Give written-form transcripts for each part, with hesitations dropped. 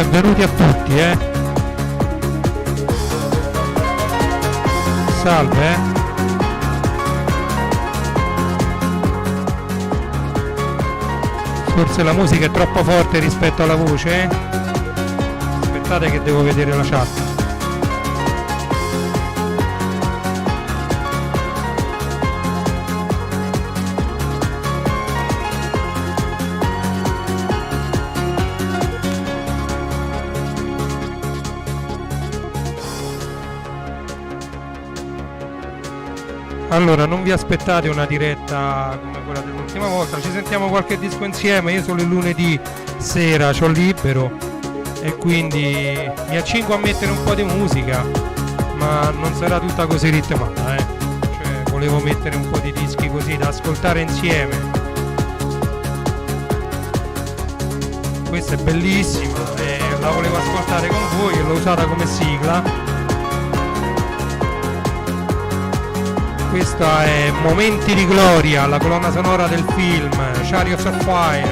benvenuti a tutti, Salve, Forse la musica è troppo forte rispetto alla voce? Aspettate che devo vedere la chat. Allora, non vi aspettate una diretta come quella dell'ultima volta, ci sentiamo qualche disco insieme, io solo il lunedì sera c'ho libero e quindi mi accingo a mettere un po' di musica, ma non sarà tutta così ritmata, Cioè, volevo mettere un po' di dischi così da ascoltare insieme. Questa è bellissima e la volevo ascoltare con voi e l'ho usata come sigla. Questa è Momenti di Gloria, la colonna sonora del film Chariots of Fire,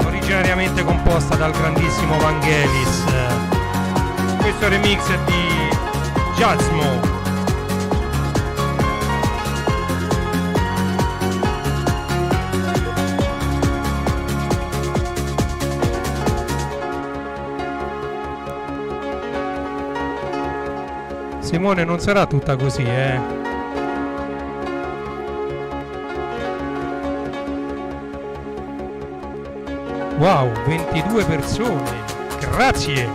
originariamente composta dal grandissimo Vangelis. Questo remix è di Jazzmo. Simone, non sarà tutta così, Wow, 22 persone, grazie!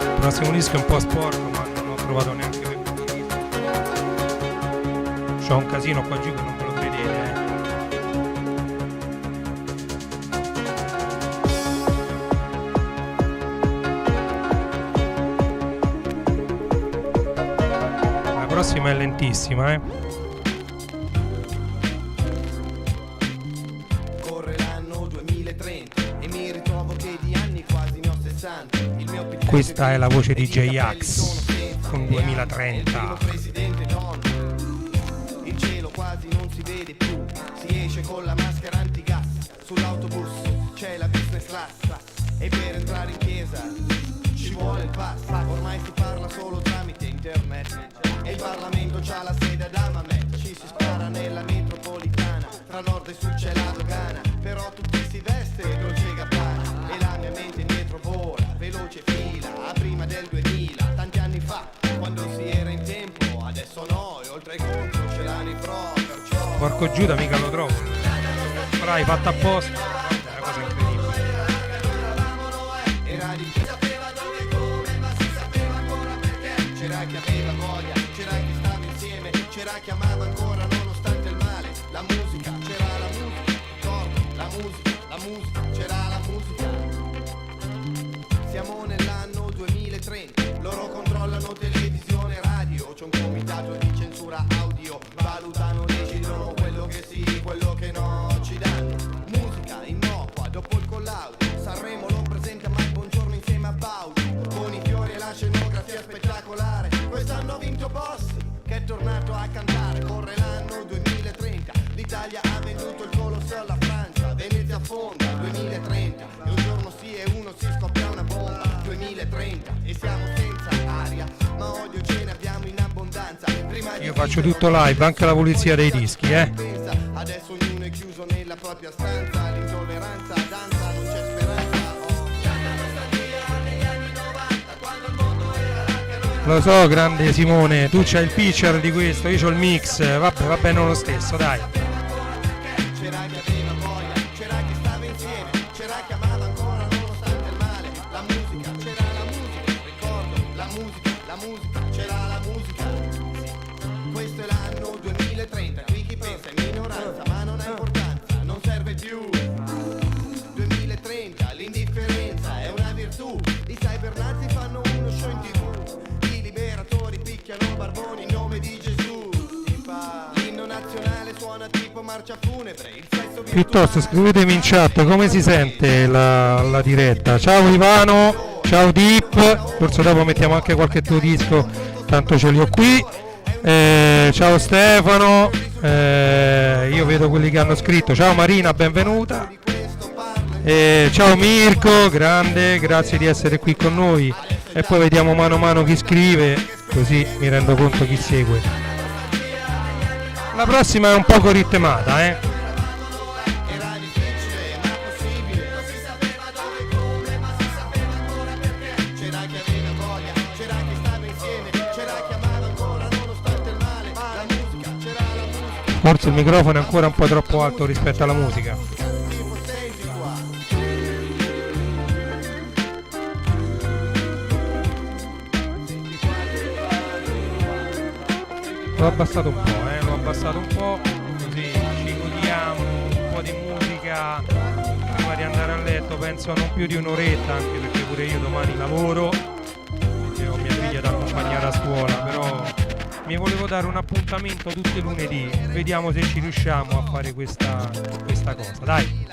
Il prossimo disco è un po' sporco, ma non ho trovato neanche per finire. C'ho un casino qua giù che non ve lo credete, La prossima è lentissima, Corre l'anno 2030 e mi ritrovo che di anni quasi ne ho 60. Il mio Questa è la voce di J-Ax con 2030. presidente donna. Il cielo quasi non si vede più. Si esce con la maschera antigas. Sull'autobus c'è la business class. E per entrare in chiesa ci vuole il pass. Ormai si parla solo tramite internet. E il Parlamento c'ha la sede ad Amamet. Ci si spara nella metropolitana. Tra nord e sud c'è la dogana. Però tutti si veste Dolce Gabbana. E la mia mente indietro vola. Veloce fila a prima del 2000. Tanti anni fa, quando si era in tempo. Adesso no, e oltre ai conto ce l'hanno i pro. Perciò Porco Giuda, mica lo trovo. Però hai fatto apposta. È una cosa incredibile. era di chi sapeva dove e come, ma si sapeva ancora perché. C'era chi aveva voglia, c'era chi stava insieme, c'era chi amava ancora nonostante il male. La musica, c'era la musica, ricordo, la musica, c'era la musica. Siamo nell'anno 2030, loro controllano televisione e radio. C'è un comitato di censura audio, valutano, decidono quello che sì, quello che no ci danno. Musica innocua, dopo il collaudo, Sanremo lo presenta mai Buongiorno insieme a Baudi. Con i fiori e la scenografia spettacolare, quest'anno ha vinto Bossi, che è tornato a cantare. Corre l'anno 2030, l'Italia ha venduto il Colosseo alla Francia. Venezia affonda, 2030, e un giorno sì e uno si scoppia una bomba. 2030, e siamo senza aria, ma odio ce ne abbiamo in abbondanza. Prima Io faccio tutto live, anche la pulizia dei dischi, Adesso ognuno è chiuso nella propria stanza. L'intolleranza danza, non c'è speranza. Lo so, grande Simone, tu c'hai il pitcher di questo, io c'ho il mix, vabbè, non lo stesso, dai. C'era chi aveva voglia, c'era chi stava insieme, c'era chi amava ancora nonostante il male. La musica, c'era la musica, ricordo, la musica, c'era la musica. Questo è l'anno 2030, qui chi pensa è minoranza, ma non ha importanza, non serve più. 2030, l'indifferenza è una virtù. I cybernazi fanno uno show in TV. I liberatori picchiano barboni in nome di Gesù. L'inno nazionale suona tipo marcia funebre. Il sesso Piuttosto scrivetemi in chat come si sente la diretta. Ciao Ivano, ciao Deep, forse dopo mettiamo anche qualche tuo disco, tanto ce li ho qui. Ciao Stefano, io vedo quelli che hanno scritto. Ciao Marina, benvenuta. Ciao Mirko, grande, grazie di essere qui con noi. E poi vediamo mano a mano chi scrive, così mi rendo conto chi segue. La prossima è un poco ritmata, Forse il microfono è ancora un po' troppo alto rispetto alla musica. L'ho abbassato un po', così ci godiamo un po' di musica prima di andare a letto, penso non più di un'oretta, anche perché pure io domani lavoro, perché ho mia figlia da accompagnare a scuola, però mi volevo dare un appuntamento tutti i lunedì, vediamo se ci riusciamo a fare questa cosa, dai!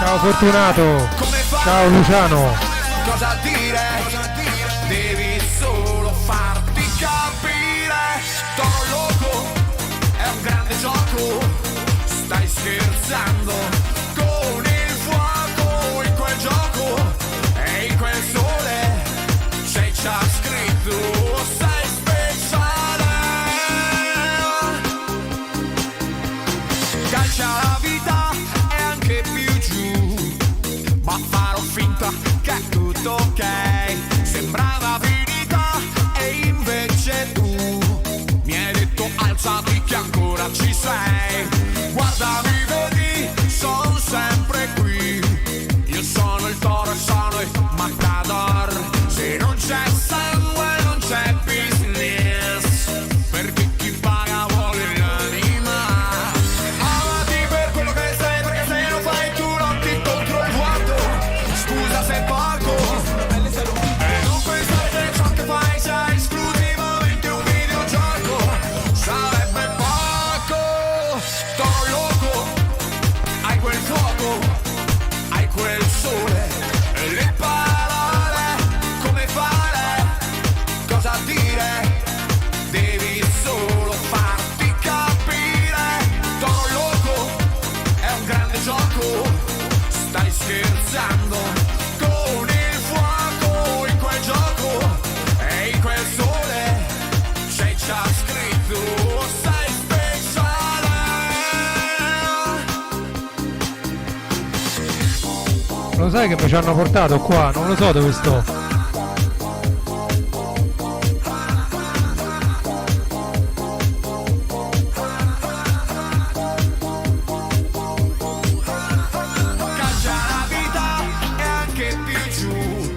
Ciao Fortunato, ciao Luciano. Cosa dire? Devi solo farti capire. Toro Loco è un grande gioco. Stai scherzando con il fuoco in quel gioco e in quel sole c'è già scritto sei speciale. Calcia la vita e anche più giù, ma farò finta che è tutto ok. Sembrava finita e invece tu mi hai detto alzati che ancora ci sei. Guardami, vedi, sono sempre qui. Io sono il toro e sono il matador. Se non c'è sangue non c'è business, perché chi paga vuole l'anima. Amati per quello che sei, perché se non fai tu lotti contro il vuoto. Scusa se è poco e non pensare che ciò che fai sia esclusivamente un videogioco. Sarebbe poco. Toro Loco, hai quel fuoco, hai quel sole e le parole. Come fare? Cosa dire? Devi solo farti capire. Toro Loco è un grande gioco. Stai scherzando con il fuoco in quel gioco e in quel sole c'è già scritto sei speciale. Lo sai che mi ci hanno portato qua? Non lo so dove sto. Calcia la vita e anche più giù,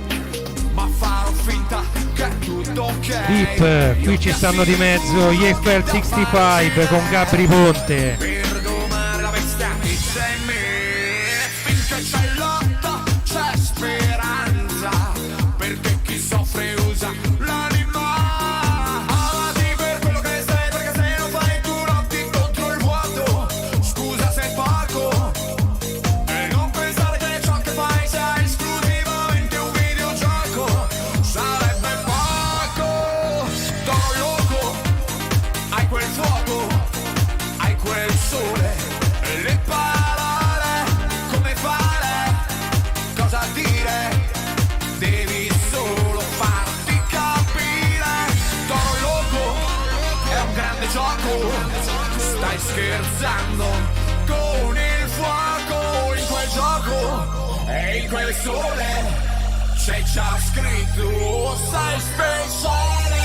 ma farò finta che è tutto ok. Deep, qui ci stanno di mezzo gli Eiffel 65 con Gabri Ponte. Per domare la bestia che c'è in me. Finché c'è lotta c'è speranza, perché chi soffre usa l'anima. Amati per quello che sei, perché se non fai tu lotti contro il vuoto. Scusa se è poco e non pensare che ciò che fai sia esclusivamente un videogioco. Sarebbe poco. Toro Loco, hai quel fuoco, hai quel sole e le parole. Come fare? Cosa dire? Devi solo farti capire. Toro Loco è un grande gioco. Stai scherzando con il fuoco in quel gioco E in quel sole c'è già scritto sei speciale.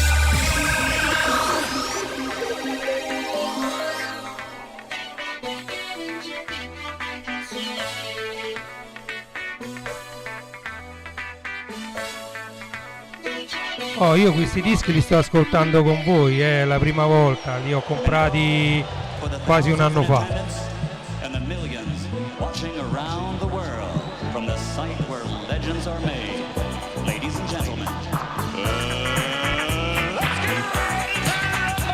Oh, io questi dischi li sto ascoltando con voi, è la prima volta, li ho comprati quasi un anno fa. And the millions watching around the world from the site where legends are made. Ladies and gentlemen, let's get ready to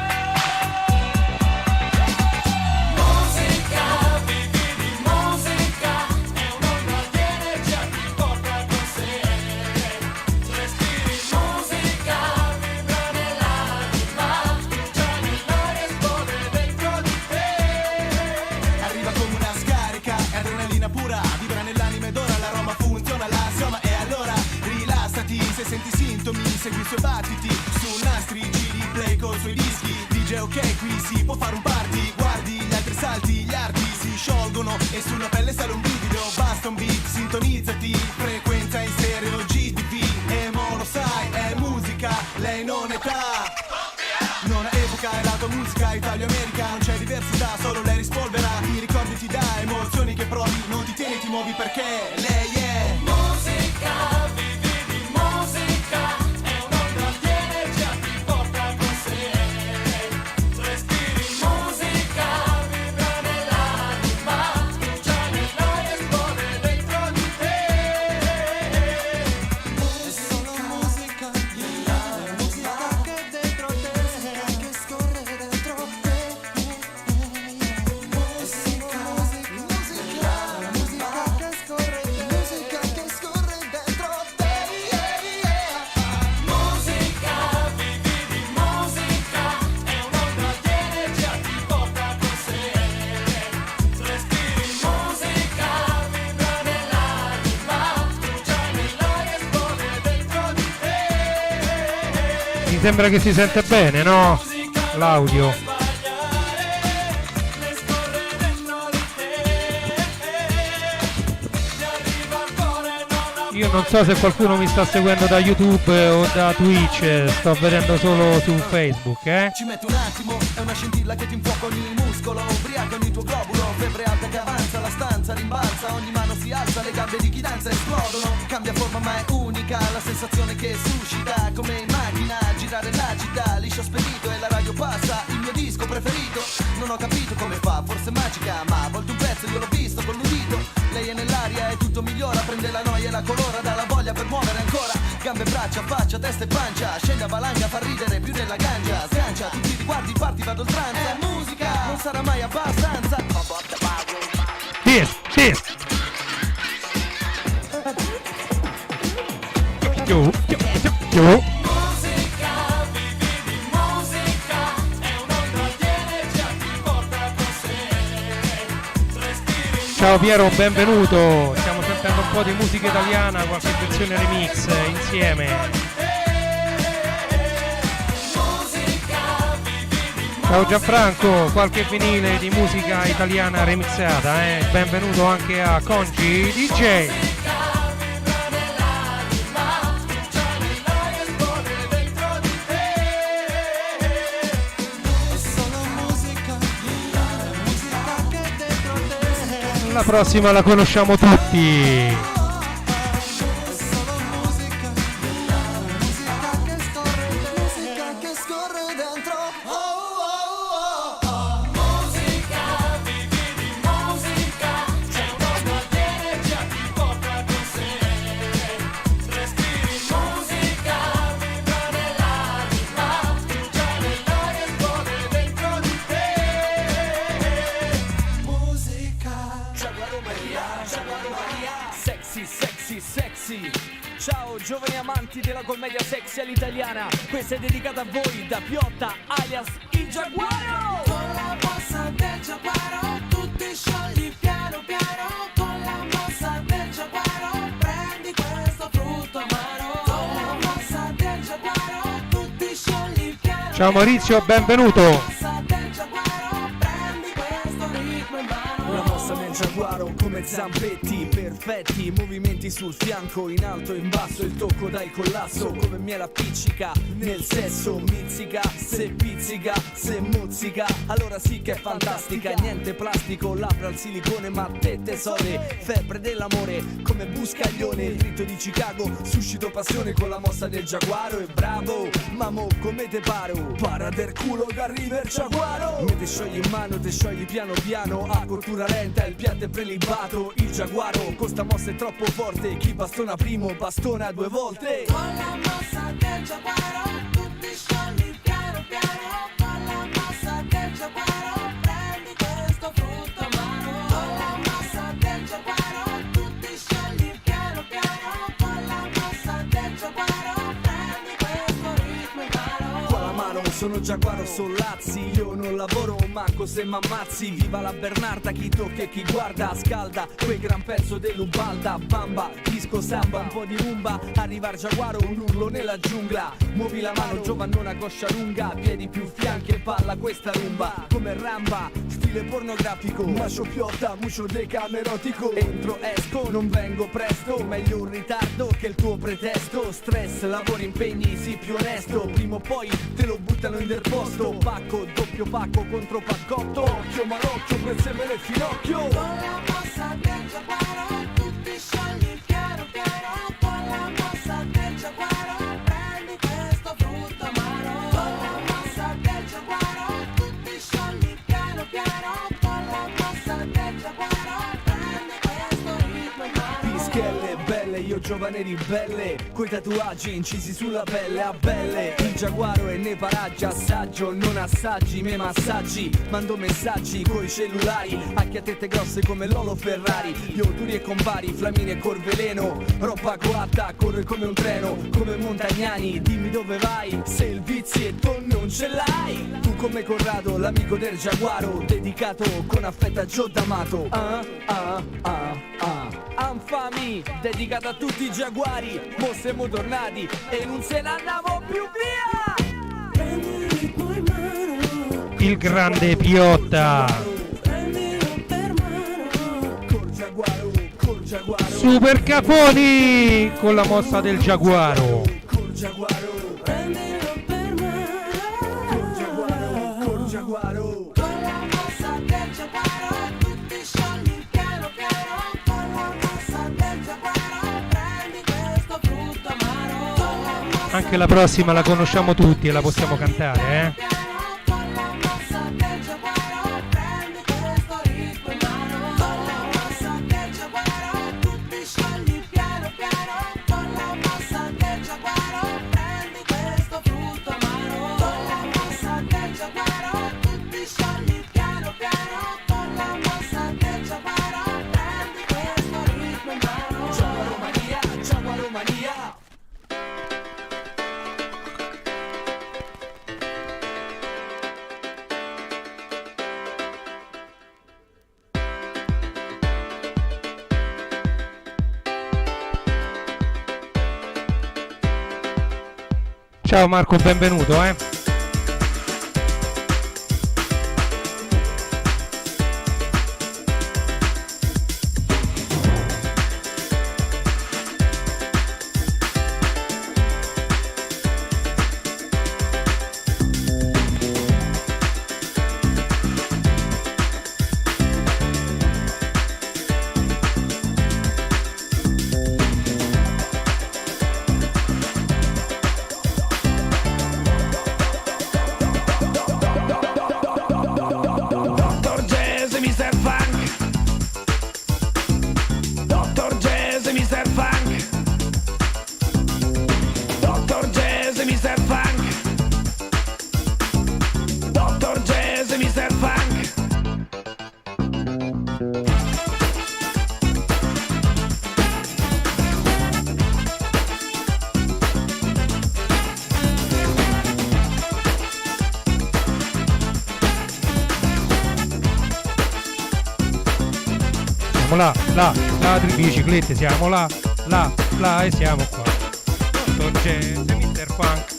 Musica, vivi di musica, è un'onda di energia che porta con sé. Respiri musica, vibra nell'anima, già nell'aria esplode dentro di te. Arriva come una scarica, è adrenalina pura, vibra nell'anima ed ora l'aroma funziona, la soma e allora rilassati, se senti sintomi, segui i suoi battiti, su nastri giri play coi suoi dischi, DJ ok qui si può fare un party, guardi gli altri salti, gli arti si sciolgono e sulla pelle sale un brivido, basta un beat, sintonizzati, frequenza in stereo GTV, e mo lo sai, è musica, lei non età. Non ha epoca, è la tua musica, Italia-America, non c'è diversità, solo lei rispolvera, i ricordi ti dà, emozioni che provi, non ti tieni, ti muovi perché lei è musica, vivi di musica, è un'onda di energia che porta con sé. Respiri musica, vibra nell'anima, già nell'aria esplode dentro di te. È solo musica, è musica che dentro te, che scorre dentro te. È solo musica, musica che scorre, musica che scorre dentro te. Musica, vivi di musica, è un'onda di energia che porta con sé. Respiri musica, vibra nell'anima, già nell'aria esplode dentro di te. Mi sembra che si sente bene, no? L'audio. Le scorre dentro di te. Ti arriva al cuore, non Io non so se qualcuno mi sta seguendo da YouTube o da Twitch, sto vedendo solo su Facebook, Ci metti un attimo, è una scintilla che ti infuoca ogni muscolo, ubriaca ogni tuo globulo, febbre alta che avanza, la stanza rimbalza, ogni mano si alza, le gambe di chi danza esplodono, cambia forma ma è unica, la sensazione che suscita, come in macchina, girare la città, liscio spedito e la radio passa, il mio disco preferito, non ho capito come fa, forse magica, ma a volte un pezzo io l'ho visto con l'udito, lei è nell'aria e tutto migliora, prende la noia e la colora, dà la voglia per muovere ancora, gambe, braccia, faccia, testa e pancia, scende a valanga, fa ridere più della ganja, sgancia, tutti i riguardi, parti, vado oltranza, è musica, non sarà mai abbastanza. This. Yo. Musica, vivi di musica, è un'onda di energia che porta con sé. Respiri Ciao Piero, benvenuto. Stiamo sentendo un po' di musica italiana, qualche versione remix insieme. Ciao Gianfranco, qualche vinile di musica italiana remixata, benvenuto anche a Conci DJ. La prossima la conosciamo tutti. Ciao giovani amanti della commedia sexy all'italiana, questa è dedicata a voi da Piotta alias il Giaguaro. Con la mossa del Giaguaro tutti sciogli piano piano, con la mossa del Giaguaro prendi questo frutto amaro. Con la mossa del Giaguaro tutti sciogli piano. Ciao Maurizio, benvenuto. Con la mossa del Giaguaro prendi questo ritmo in mano. Una mossa nel Giaguaro come zampetti perfetti, movimenti sul fianco, in alto e in basso, il tocco dà il collasso come miele appiccica, nel sesso mizzica, se pizzica, se mozzica, allora sì che è fantastica, niente plastico, labbra al silicone ma tette sode, febbre dell'amore come buscaglione, il rito di Chicago, suscito passione con la mossa del Giaguaro e bravo, ma mo come te paro, para del culo che arriva il Giaguaro, me te sciogli in mano, te sciogli piano piano, a cottura lenta, il piatto è prelibato, il Giaguaro, con sta mossa è troppo forte, chi bastona primo bastona due volte. Con la mossa del Giaguaro tutti sciogli piano piano, con la mossa del Giaguaro prendi questo frutto amaro. Con la mossa del Giaguaro tutti sciogli piano piano, con la mossa del Giaguaro prendi questo ritmo amaro. Qua la mano, sono Giaguaro, Sollazzi, io non lavoro manco se m'ammazzi, viva la Bernarda, chi tocca e chi guarda, scalda quel gran pezzo dell'Ubalda, bamba, disco samba, un po' di rumba, arriva il Giaguaro, un urlo nella giungla, muovi la mano giovannona coscia lunga, piedi più fianchi e palla questa rumba, come Ramba, stile pornografico, macio piotta, mucio decamerotico, entro esco, non vengo presto, meglio un ritardo che il tuo pretesto, stress, lavori, impegni, sii più onesto, prima o poi te lo buttano in del posto, pacco, doppio pacco contro paccotto, occhio malocchio, prezzemolo nel finocchio. Con la mossa del Giaguaro tutti sciogli piano piano, con la mossa del Giaguaro prendi questo frutto amaro. Con la mossa del Giaguaro tutti sciogli piano piano, con la mossa del Giaguaro prendi questo ritmo amaro. Pischelle belle, io giovane ribelle, coi tatuaggi incisi sulla pelle a belle, il Giaguaro e nei paraggi assaggio, non assaggi, me massaggi, mando messaggi coi cellulari, anche a tette grosse come Lolo Ferrari, io duri e compari, Flamini e Corveleno, roba coatta, corre come un treno, come Montagnani, dimmi dove vai, se il vizietto non ce l'hai, tu come Corrado, l'amico del Giaguaro, dedicato con affetto a Gio D'Amato, Anfami, dedicata a tutti i giaguari, mo siamo tornati e non se ne andavo più via. Prendi il ritmo in mano, Il grande Piotta, prendilo per mano. Col Giaguaro, Super Caponi con la mossa del Giaguaro. col Giaguaro, Prendilo per mano. col Giaguaro. Con la mossa del Giaguaro tutti sciogli piano piano, con la mossa del Giaguaro prendi questo frutto amaro. Con la mossa Anche la prossima la conosciamo tutti e la possiamo cantare, piano piano, con la mossa del Giaguaro prendi questo ritmo amaro. Con la mossa del Giaguaro tutti sciogli piano piano, con la mossa del Giaguaro prendi questo frutto amaro. Con la mossa del Giaguaro tutti sciogli piano piano, con la mossa del Giaguaro prendi questo ritmo amaro. Giaguaro Mania, Giaguaro Mania. Ciao Marco, benvenuto, Dr. Jazz e Mr. Funk. Dr. Jazz e Mr. Funk. Dr. Jazz e Mr. Funk. Dr. Jazz e Mr. Funk. Siamo là, biciclette, siamo là e siamo qua. Dr. Jazz e Mr. Funk.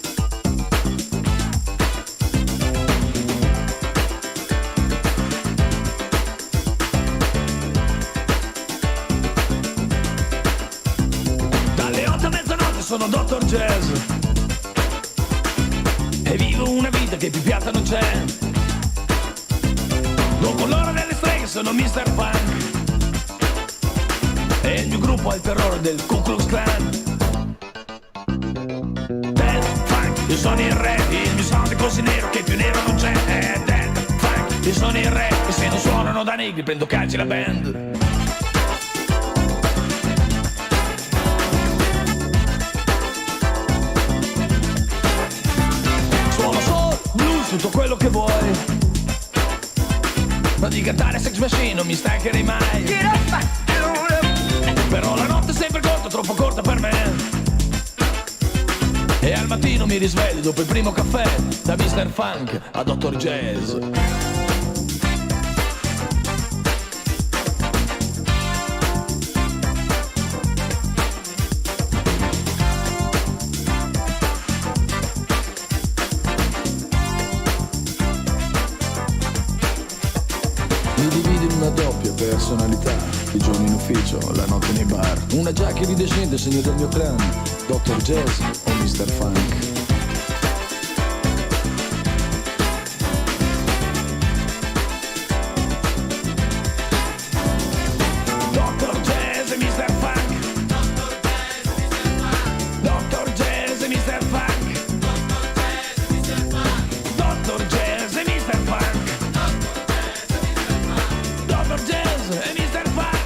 sono Dr. Jazz e vivo una vita che più piatta non c'è. Dopo l'ora delle streghe sono Mr. Funk e il mio gruppo è il terrore del Ku Klux Klan. Dead Funk, io sono il re, il mio sound è così nero che più nero non c'è. Dead Funk, io sono il re e se non suonano da negri prendo calci la band. Suono soul, blues, tutto quello che vuoi, ma di cantare Sex Machine non mi stancherei mai. Però la notte è sempre corta, troppo corta per me, e al mattino mi risveglio dopo il primo caffè, da Mr. Funk a Dr. Jazz. Mi divido in una doppia personalità, il giorno in ufficio, la notte nei bar. Una giacca iridescente, segno del mio clan, Dr. Jazz o Mr. Funk. Dr. Jazz e Mr. Funk, Dr. Jazz e Mr. Funk, Dr. Jazz e Mr. Funk, Dr. Jazz e Mr. Funk.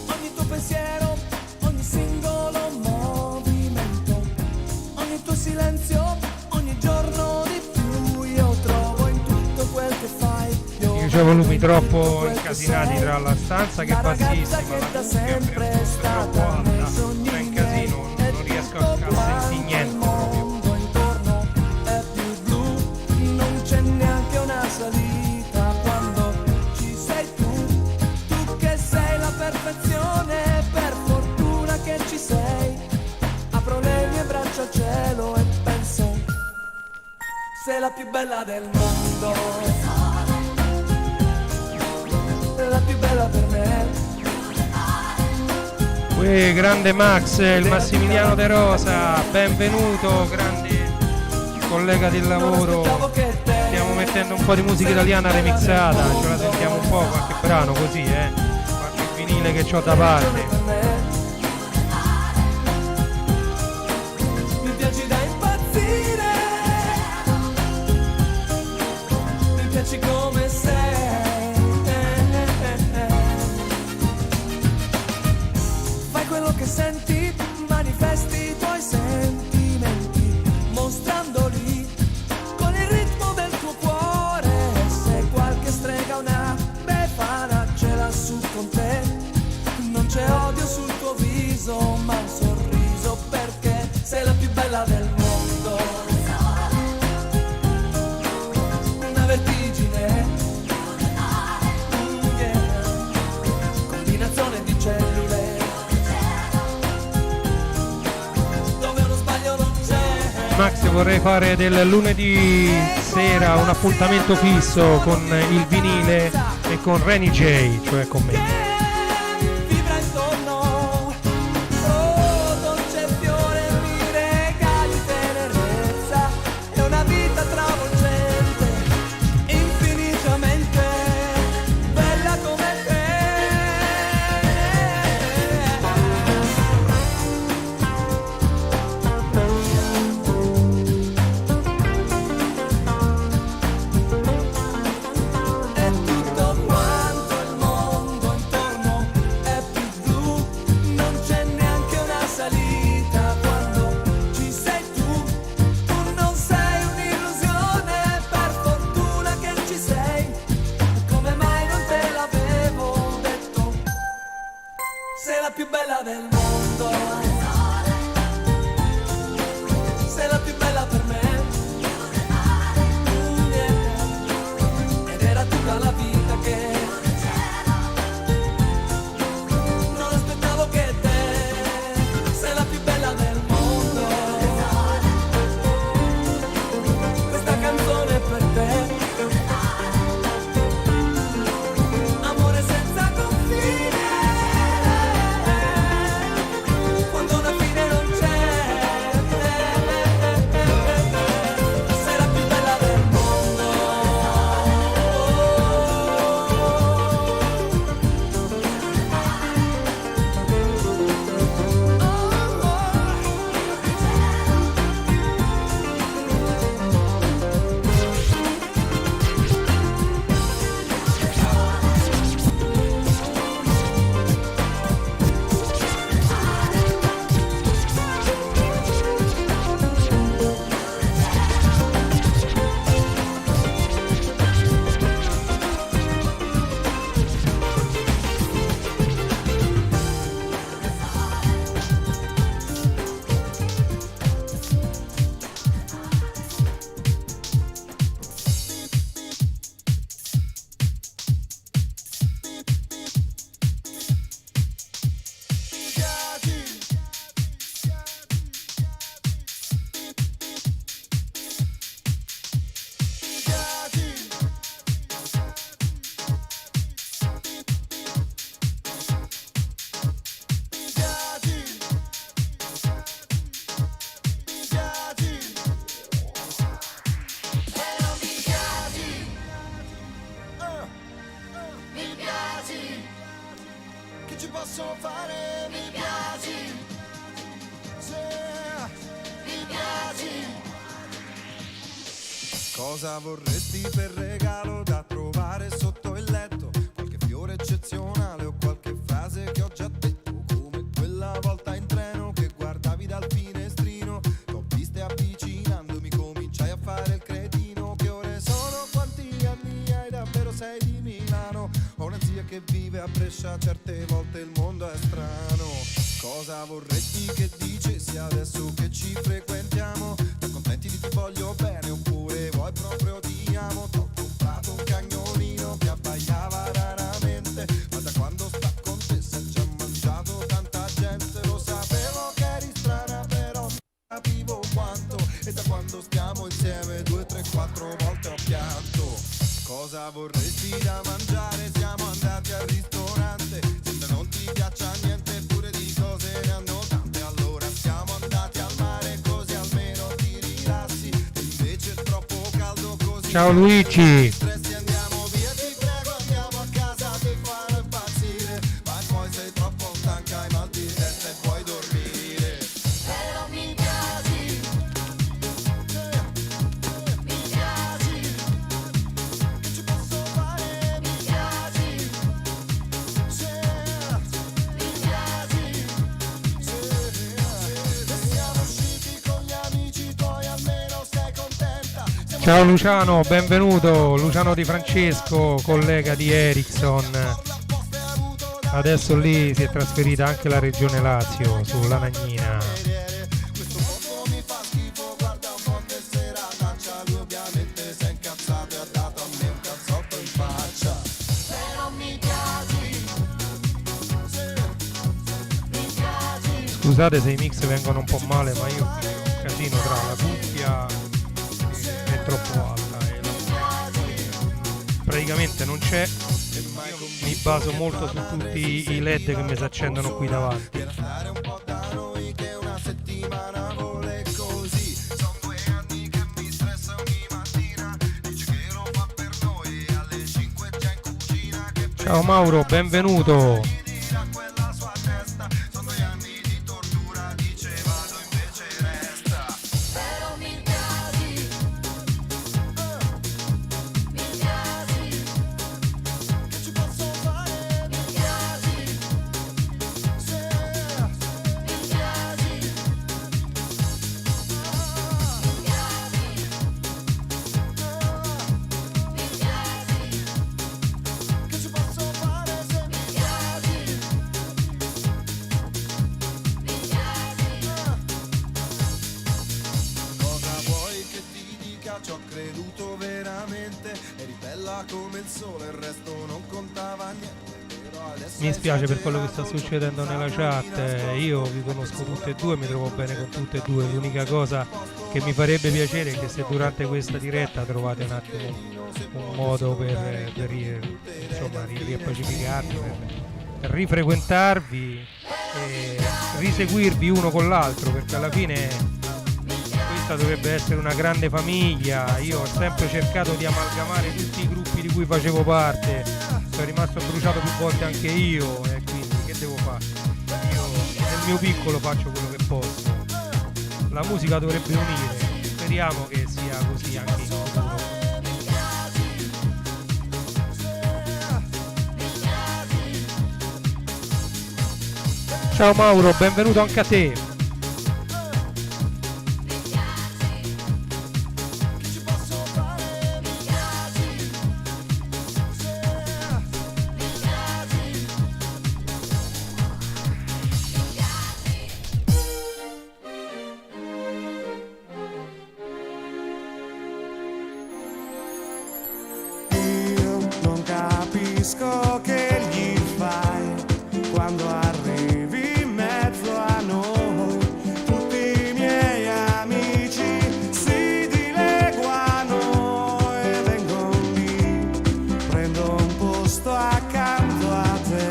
Ogni tuo pensiero, ogni singolo movimento, ogni tuo silenzio, ogni giorno di più io trovo in tutto quel che fai. Io c'ho volumi troppo incasinati tra la stanza che è bassissima, che la da cuffia sempre è troppo stata alta, nei sogni è un casino, miei, non riesco e a tutto sentire niente quanto proprio. il mondo intorno è più blu, non c'è neanche una salita quando ci sei tu che sei la perfezione, per fortuna che ci sei. Apro le mie braccia al cielo e penso, sei la più bella del mondo, la più bella per me. Uè, grande Max, il Massimiliano De Rosa, benvenuto, grande collega di lavoro. Stiamo mettendo un po' di musica italiana remixata, ce la sentiamo un po', qualche brano così, qualche vinile che c'ho da parte. Mi piaci da impazzire, mi piaci come sei. Fai quello che senti, manifesti i tuoi sentimenti, mostrandoli con il ritmo del tuo cuore. Se qualche strega, una befana ce l'ha su con te, non c'è odio sul tuo viso, ma un sorriso, perché sei la più bella del mondo. Una vertigine, yeah. Combinazione di cellule, dove uno sbaglio non c'è. Max, vorrei fare del lunedì sera un appuntamento fisso con il vinile e con Renny J, cioè con me. Vibra intorno, oh dolce fiore, mi regali tenerezza, è una vita travolgente, infinitamente bella come te. E tutto quanto il mondo intorno Cosa vorresti per regalo da trovare sotto il letto? Qualche fiore eccezionale o qualche frase che ho già detto? Come quella volta in treno che guardavi dal finestrino. T'ho viste avvicinandomi, cominciai a fare il cretino. Che ore sono? Quanti anni hai? Davvero sei di Milano? Ho una zia che vive a Brescia, certe volte il mondo è strano. Cosa vorresti che dicessi adesso che ci frequentiamo? Ti accontenti di ti voglio bene oppure vuoi proprio ti amo? T'ho comprato un cagnolino che abbaiava raramente, ma da quando sta con te si è già mangiato tanta gente. Lo sapevo che eri strana però non capivo quanto, e da quando stiamo insieme 2, 3, 4 volte ho pianto. Cosa vorresti da mangiare? Siamo andati al ristorante, sembra non ti piaccia niente eppure di cose ne hanno tante. Allora siamo andati al mare così almeno ti rilassi, e invece è troppo caldo così. Ciao Luigi. Stressi, andiamo via, ti prego, andiamo a casa, ti fanno impazzire, ma poi sei troppo stanca, hai mal di testa e vuoi dormire. Però mi piaci, mi piaci, che ci posso fare? Mi piaci, se mi piaci, se siamo usciti con gli amici tuoi almeno sei contenta. Ciao Luciano, benvenuto. Luciano Di Francesco, collega di Ericsson. Adesso lì si è trasferita anche la regione Lazio, sull'Anagnina. Questo posto mi fa schifo, guarda un po' che serata c'ha. Lui ovviamente si è incazzato e ha dato a me un cazzotto in faccia. Però mi piaci, mi piaci. Scusate se i mix vengono un po' male, ma io ho un casino tra la cuffia che è troppo alta e la praticamente non c'è. Io mi baso molto su tutti i LED che mi si accendono qui davanti. Vieni a stare un po' da noi che una settimana vuole così. Sono 2 anni che mi stressa ogni mattina. Dice che lo fa per noi e alle 5 già in cucina. Che Ciao Mauro, benvenuto. a quella sua testa. Sono 2 anni di tortura, dice vado invece resta. Però mi piaci, mi piaci, che ci posso fare? Mi piaci, se mi piaci, mi piaci, che ci posso fare se mi piaci, mi piaci. Cosa vuoi che ti dica? Ci ho creduto veramente, eri bella come il sole, il resto non contava niente. Però adesso Mi spiace per quello che sta esagerato, succedendo nella chat. Io vi conosco tutte e due, mi trovo bene con tutte e due. L'unica cosa che mi farebbe piacere è che se durante questa diretta trovate un attimo un modo per riappacificarvi, per rifrequentarvi e riseguirvi uno con l'altro, perché alla fine questa dovrebbe essere una grande famiglia. Io ho sempre cercato di amalgamare tutti i gruppi di cui facevo parte, sono rimasto bruciato più volte anche io e quindi che devo fare? Io nel mio piccolo faccio quello che posso. La musica dovrebbe unire, speriamo che sia così anche in futuro. Ciao Mauro, benvenuto anche a te. Io non capisco che gli fai quando arrivi in mezzo a noi. Tutti i miei amici si dileguano e vengono lì. Prendo un posto accanto a te,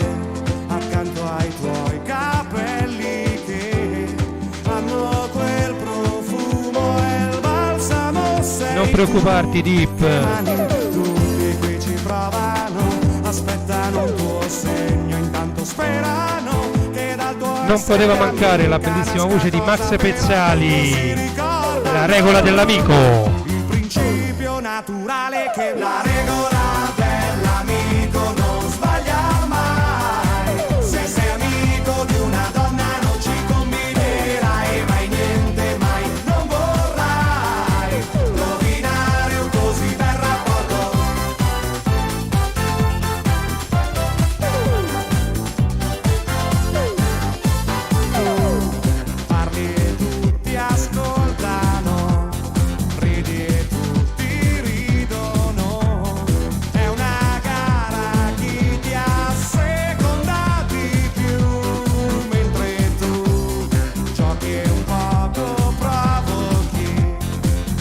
accanto ai tuoi capelli che hanno quel profumo e il balsamo. Non preoccuparti Deep. Tutti qui ci provano, aspettano un tuo segno, intanto sperano che dal tuo Non poteva mancare la bellissima voce di Max Pezzali, la regola dell'amico. il principio naturale che la regola dell'amico non sbaglia mai. Se sei amico di una donna non ci combinerai mai niente, mai non vorrai rovinare un così bel rapporto. Parli e tutti ascoltano, ridi e tutti ridono. È una gara chi ti asseconda di più, mentre tu giochi e un poco provochi,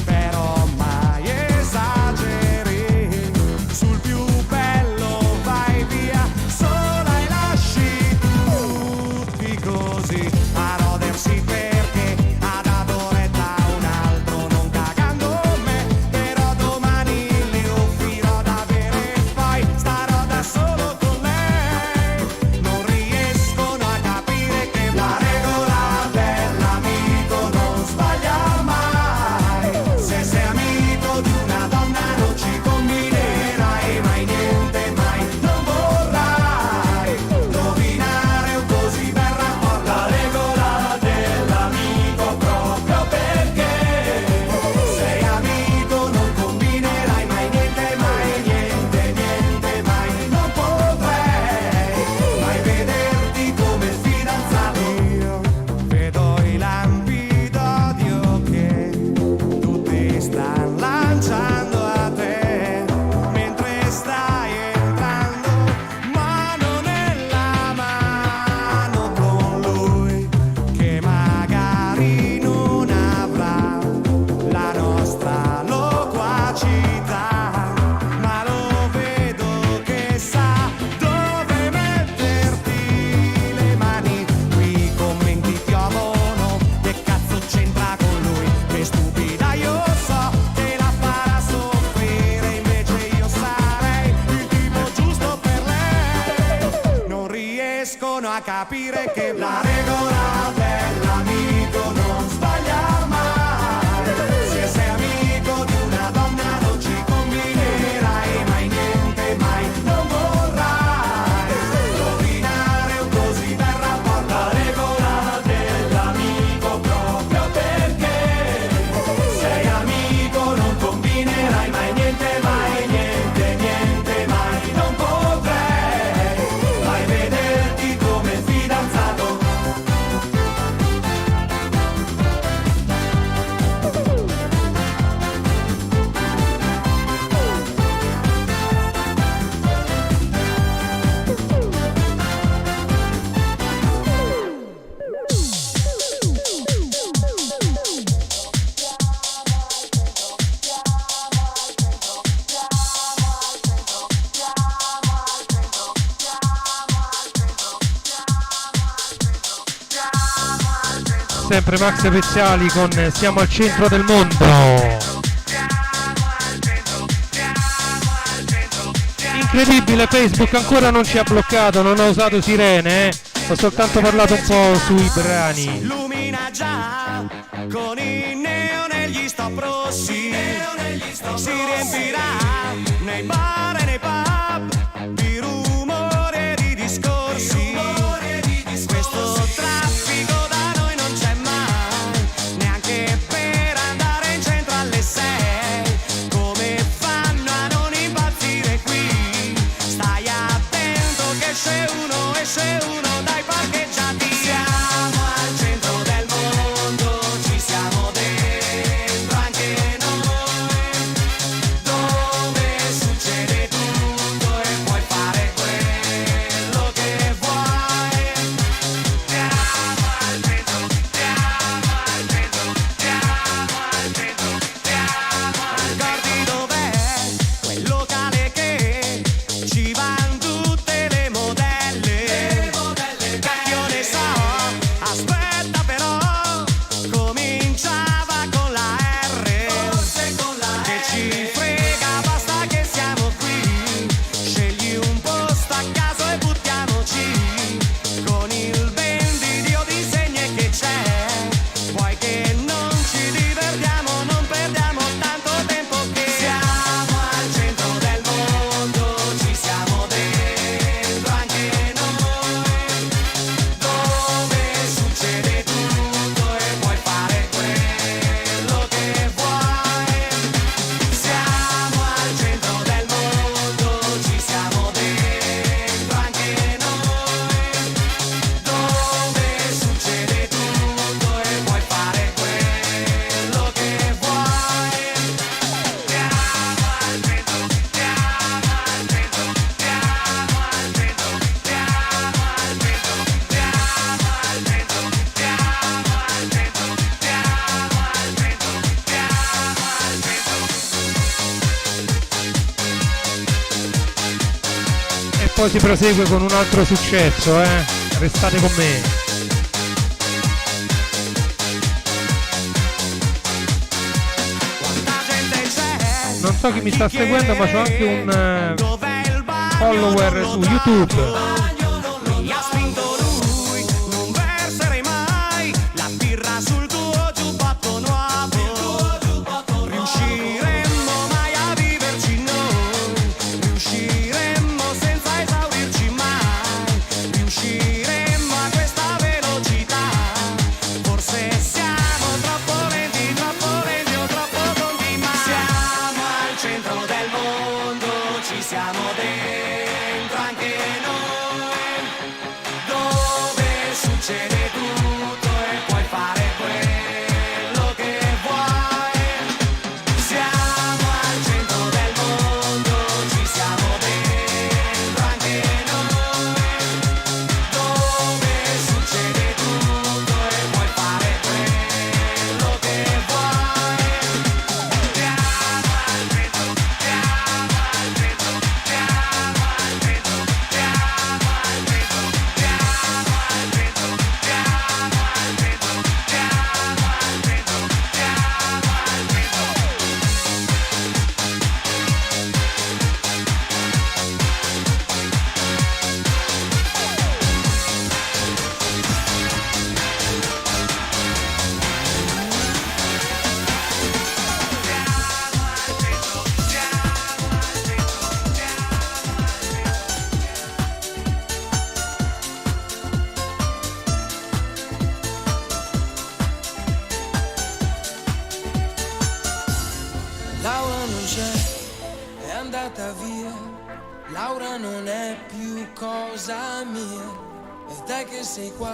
però mai esageri. Sul più bello vai via sola e lasci tutti così a rodersi, perché ha dato retta a un altro non cagando me. Però domani le offrirò da bere e poi starò da solo con lei. Non riescono a capire che la regola dell'amico non sbaglia mai. Se sei amico di una donna non ci combinerai mai niente, mai non vorrai rovinare un così bel rapporto. La regola dell'amico proprio perché sei amico non combinerai mai niente, mai niente, niente, mai non potrei mai vederti come fidanzato. Io vedo i lampi d'odio che tutti stanno lanciando a te, mentre stai entrando mano nella mano con lui, che magari non avrà la nostra loquacità, ma lo vedo che sa dove metterti le mani. Qui i commenti piovono, che cazzo c'entra con lui? Che stupida, io so che la farà soffrire, invece io sarei il tipo giusto per lei. Non riescono a capire che la regola dell'amico non sbaglia mai. Se sei amico di una donna non ci combinerai mai niente, mai non vorrai rovinare un così bel rapporto. La regola dell'amico proprio perché sei amico non combinerai mai niente, mai niente, niente, mai non potrei mai vederti come fidanzato. Sempre Max Peziali con Siamo al centro del mondo. Incredibile, Facebook ancora non ci ha bloccato, non ha usato sirene, ho soltanto parlato un po' sui brani. Illumina già con i neo negli stop rossi, si riempirà nei bar e nei pub di rumore e di discorsi. Questo traffico da noi non c'è mai, neanche per andare in centro alle 6. Come fanno a non impazzire qui? Stai attento che esce uno dai parcheggiati. Siamo al centro del mondo, ci siamo dentro anche noi, dove succede tutto e poi si prosegue con un altro successo, restate con me. Non so chi mi sta seguendo, ma c'ho anche un follower su YouTube.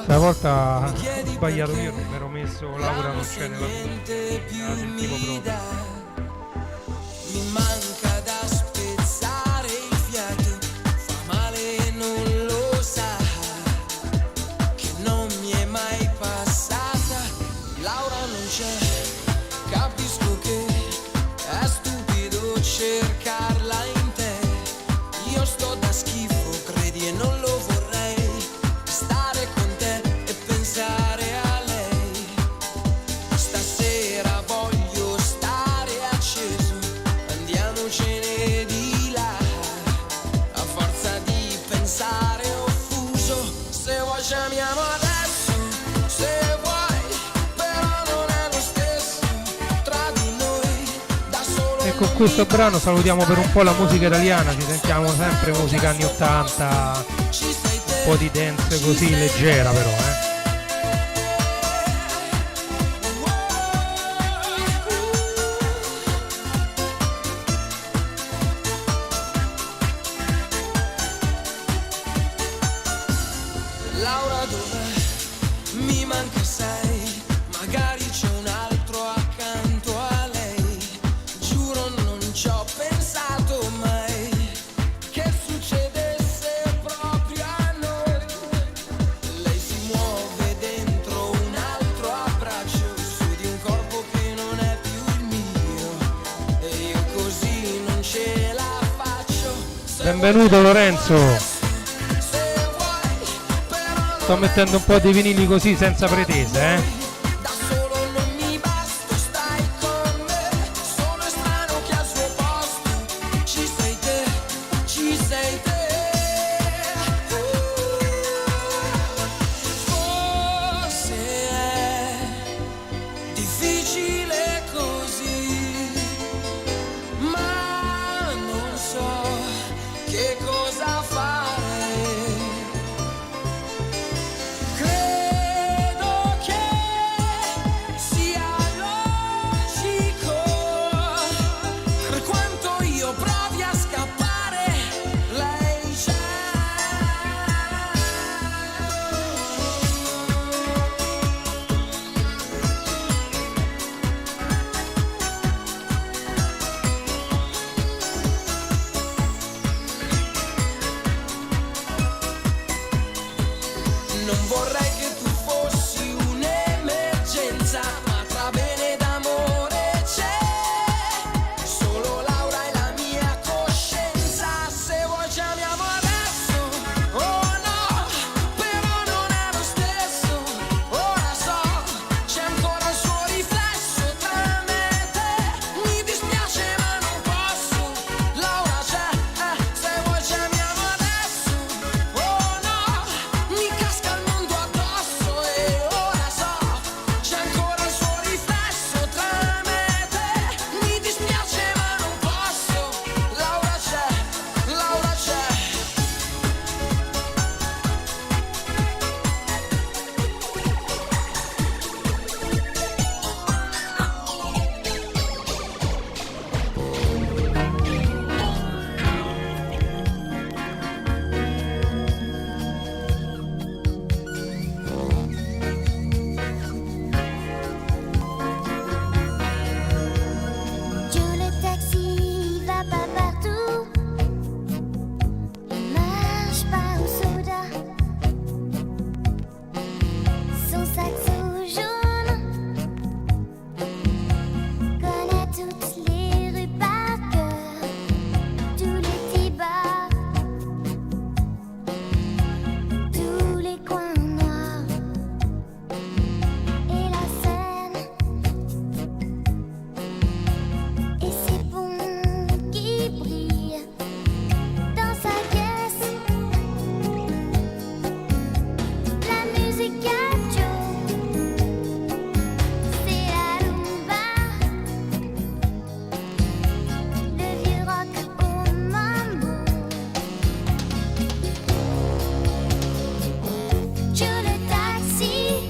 Stavolta ho sbagliato io, mi ero messo Laura non c'è nella sentivo proprio. Mi manca da spezzare il fiato, fa male e non lo sa, che non mi è mai passata. Laura non c'è, capisco che è stupido cercarla in te. Io sto da schifo, credi e non lo vorrei. Stare con te e pensare a lei. Stasera voglio stare acceso, andiamocene di là. A forza di pensare offuso, se vuoi ci amiamo adesso, se vuoi, però non è lo stesso tra di noi. Da solo E con questo brano salutiamo per un po' la musica italiana, ci sentiamo sempre musica anni 80, un po' di dance così leggera però, Laura dov'è? Mi manca sei, magari c'è un altro accanto a lei. Giuro non ci ho pensato mai che succedesse proprio a noi. Lei si muove dentro un altro abbraccio, su di un corpo che non è più il mio, e io così non ce la faccio. Benvenuto Lorenzo. Sto mettendo un po' di vinili così senza pretese, Da solo non mi basta, stai con me, sono strano che al suo posto ci sei te, ci sei te. Forse è difficile così, ma non so che cosa fare. Credo che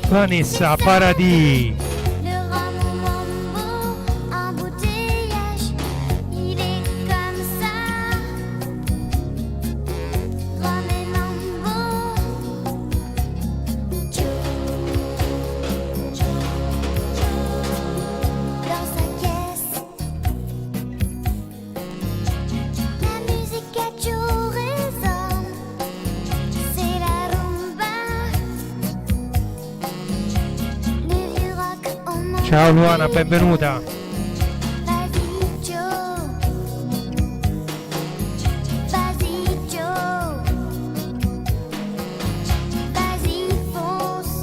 Vanessa Paradis. Le rhum au mambo, embouteillage, il est comme ça. Rhum et mambo, Joe, dans sa caisse. La musique a Joe résonne, c'est la rumba. Le vieux rock au mambo. Ciao Luana, benvenuta. Vas-y Joe, vas-y Joe, vas-y fonce,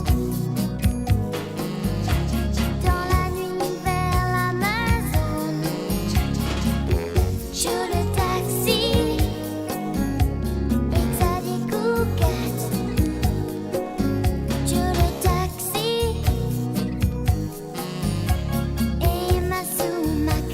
dans la nuit vers l'Amazone. Joe le taxi, Xavier Cougat. Joe le taxi et ma sumac.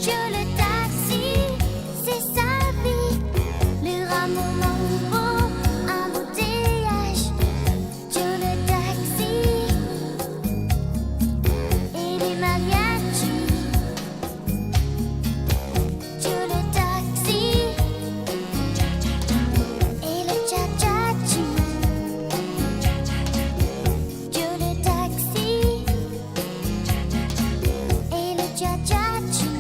Joe le taxi, c'est sa vie. Le rhum au mambo, embouteillage. Joe le taxi et les mariachis. Joe le taxi et le cha-cha-chi. Joe le taxi et le cha-cha-chi.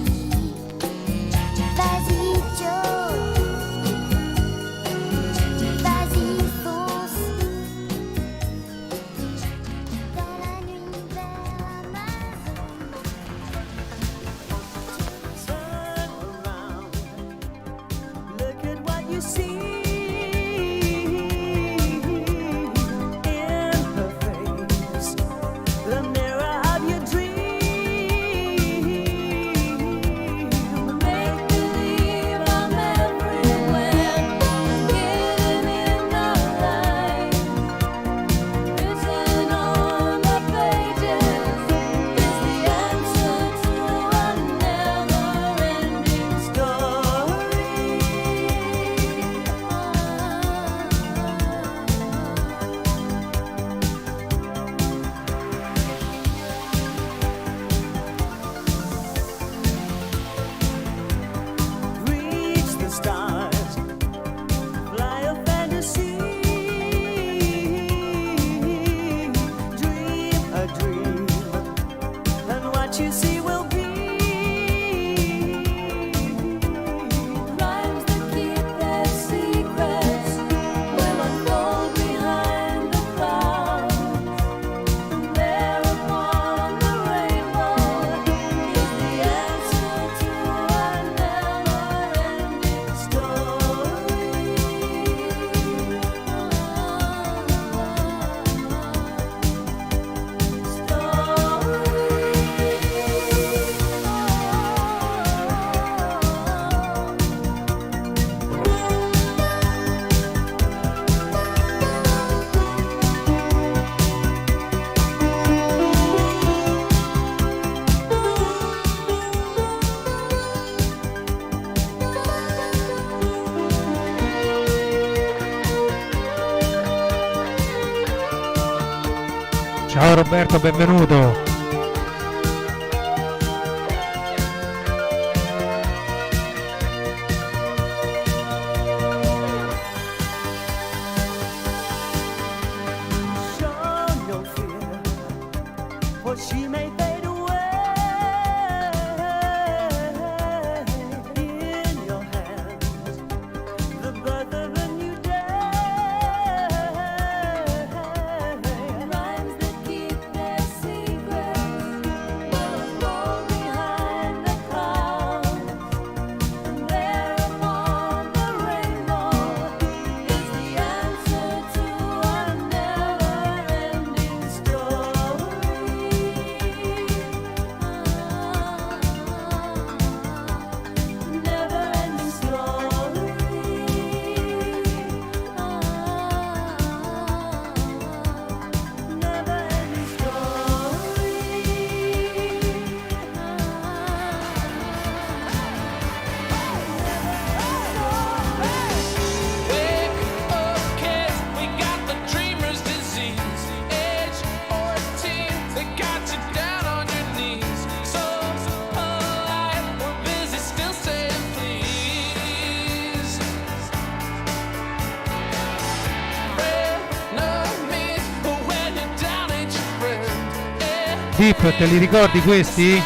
Vas-y Joe, vas-y fonce, dans la nuit vers l'Amazone. Turn around, look at what you see in her face, the mirror of your dream. Make believe I'm everywhere, hidden in the light. Written on the pages is the answer to a never-ending story. Reach the stars, fly a fantasy, dream a dream, and what you see will be. Rhymes that keep their secrets will unfold behind the clouds. And there upon the rainbow is the answer to a never-ending story. Ciao Roberto, benvenuto. Show no fear, for she may fade away. In your hands, the birth of a new day. Rhymes that keep their secrets Zip, te li ricordi questi?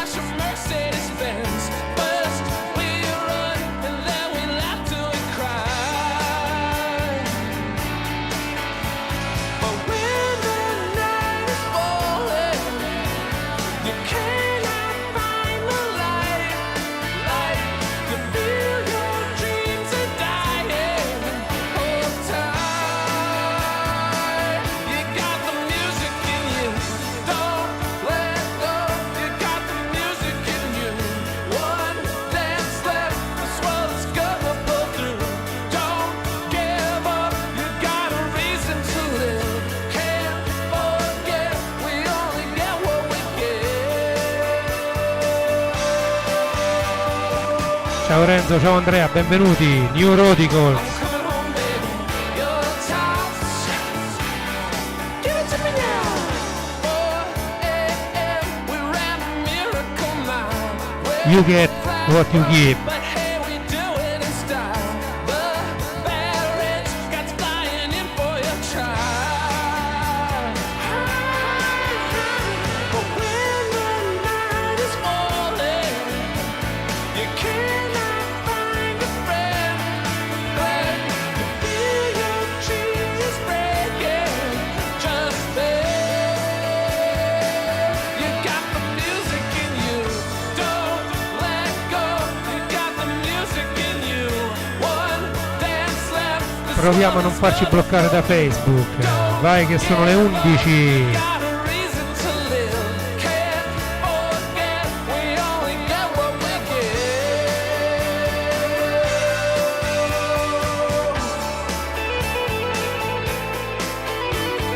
Ciao Renzo, ciao Andrea, benvenuti, New Rodicals. You get what you give. Proviamo a non farci bloccare da Facebook. Vai che sono le 11.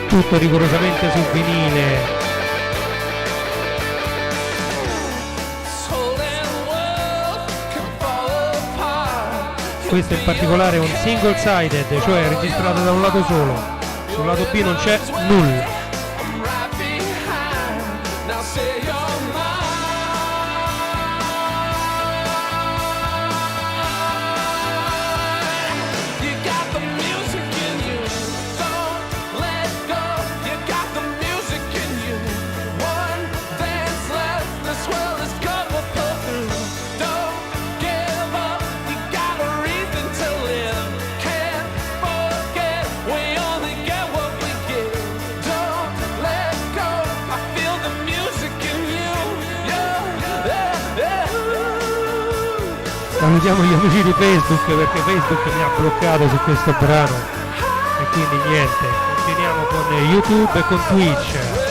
Tutto rigorosamente sul vinile. Questo in particolare è un single sided, cioè registrato da un lato solo. Sul lato B non c'è nulla. Salutiamo gli amici di Facebook perché Facebook mi ha bloccato su questo brano e quindi niente, continuiamo con YouTube e con Twitch.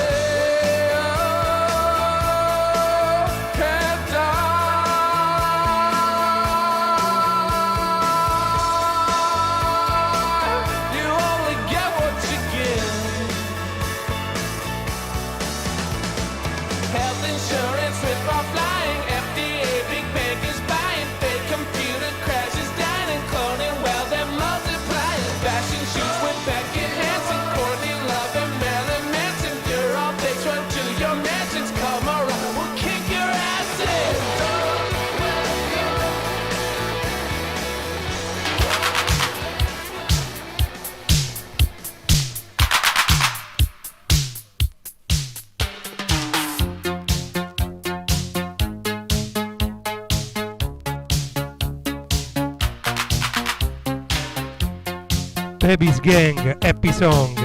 Baby's Gang, Happy Song.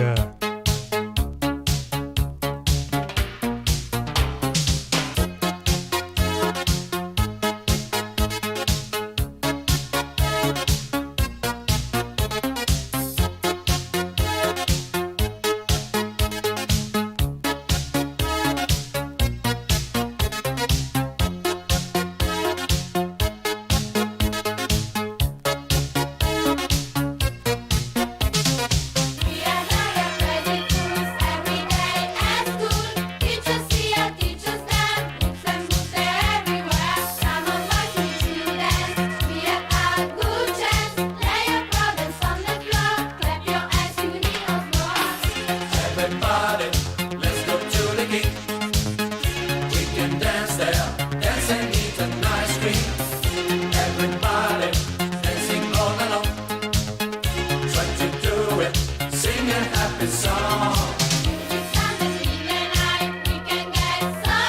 Sing a happy song. If it's Sunday night, we can get some.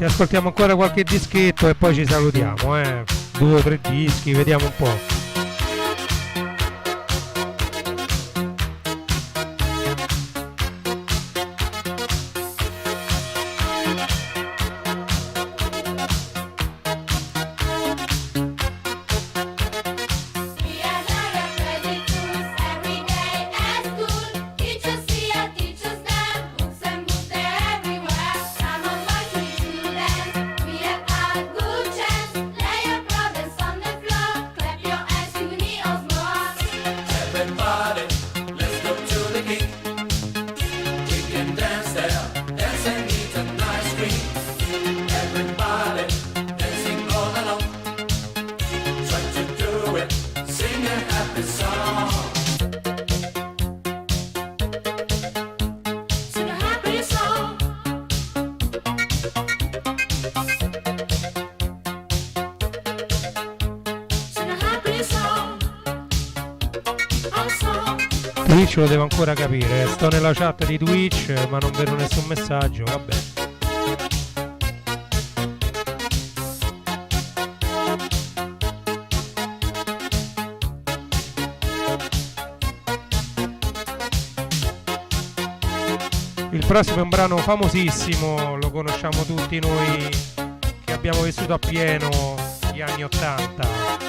Ci ascoltiamo ancora qualche dischetto e poi ci salutiamo, 2 o 3 dischi, vediamo un po'. Twitch lo devo ancora capire, sto nella chat di Twitch ma non vedo nessun messaggio, vabbè. Il prossimo è un brano famosissimo, lo conosciamo tutti noi che abbiamo vissuto appieno gli anni '80.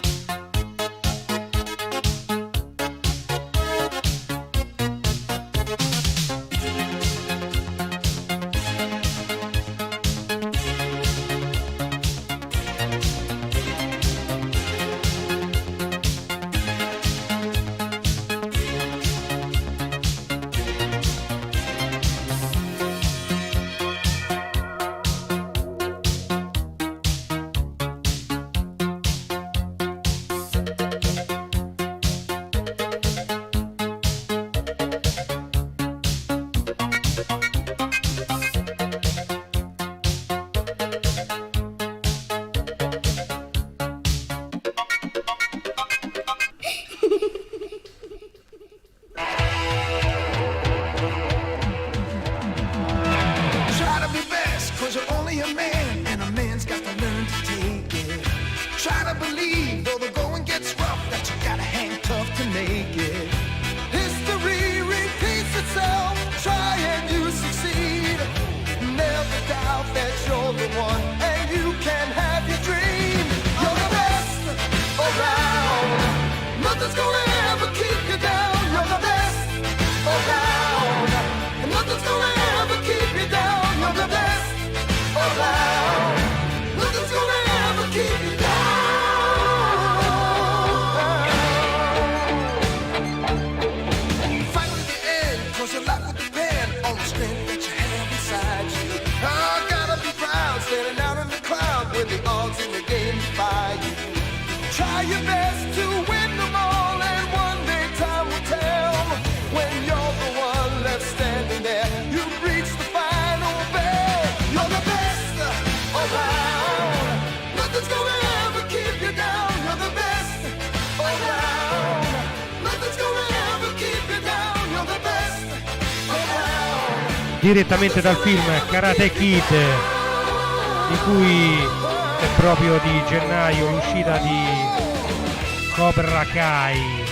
Direttamente dal film Karate Kid, di cui è proprio di gennaio l'uscita di Cobra Kai.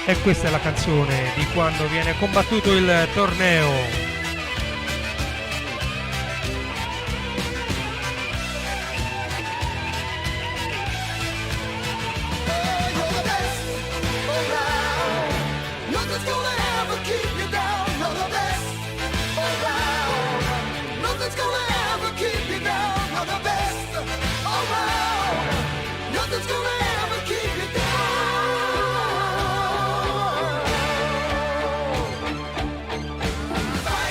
E questa è la canzone di quando viene combattuto il torneo. Fight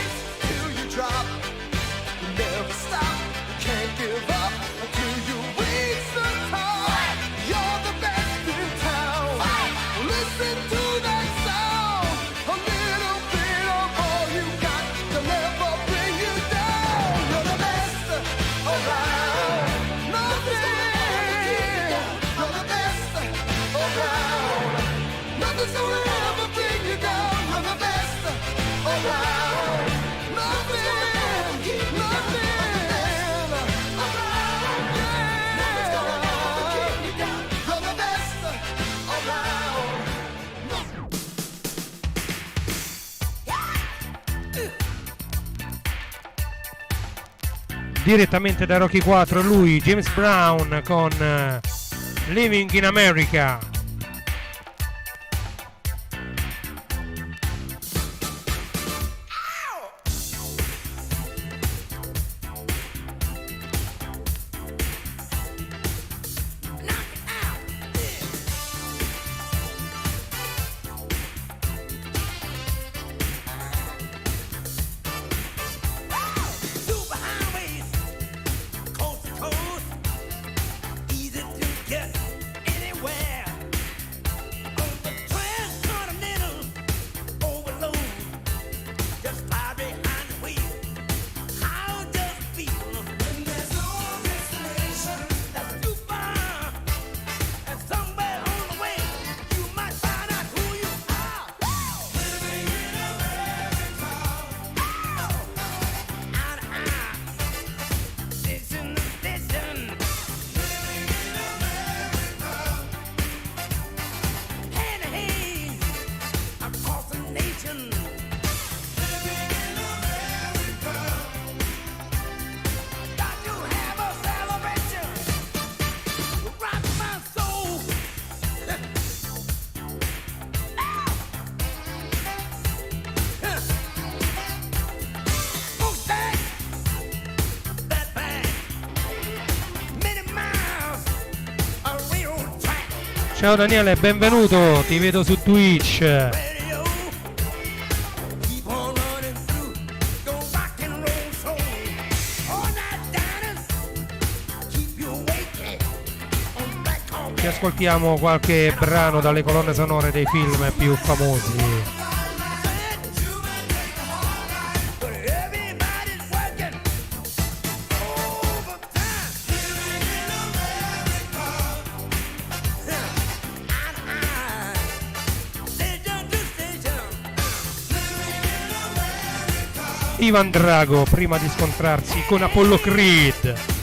direttamente da Rocky 4, lui James Brown con Living in America. Ciao Daniele, benvenuto, ti vedo su Twitch. Ci ascoltiamo qualche brano dalle colonne sonore dei film più famosi. Ivan Drago prima di scontrarsi con Apollo Creed.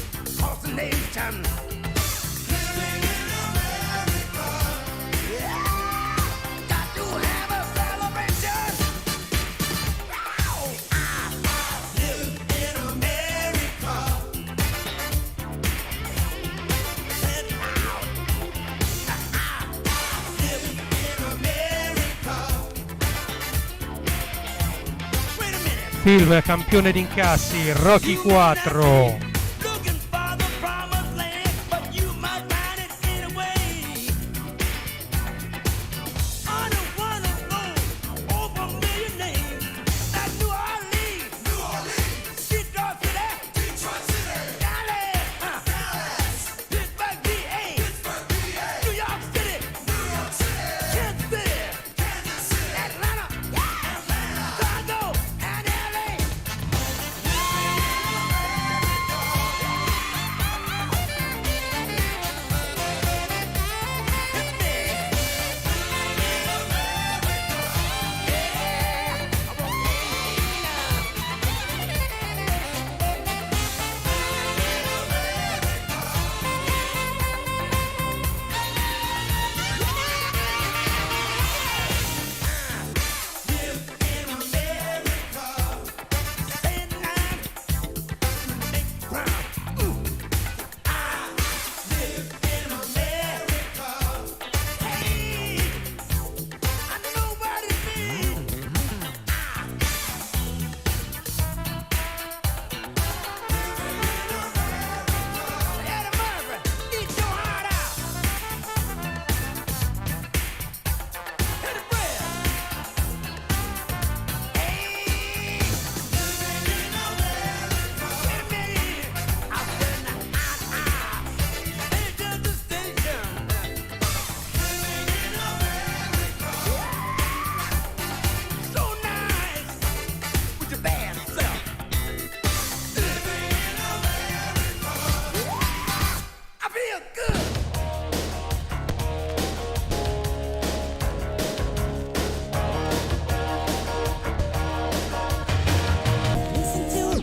Film campione di incassi, Rocky 4.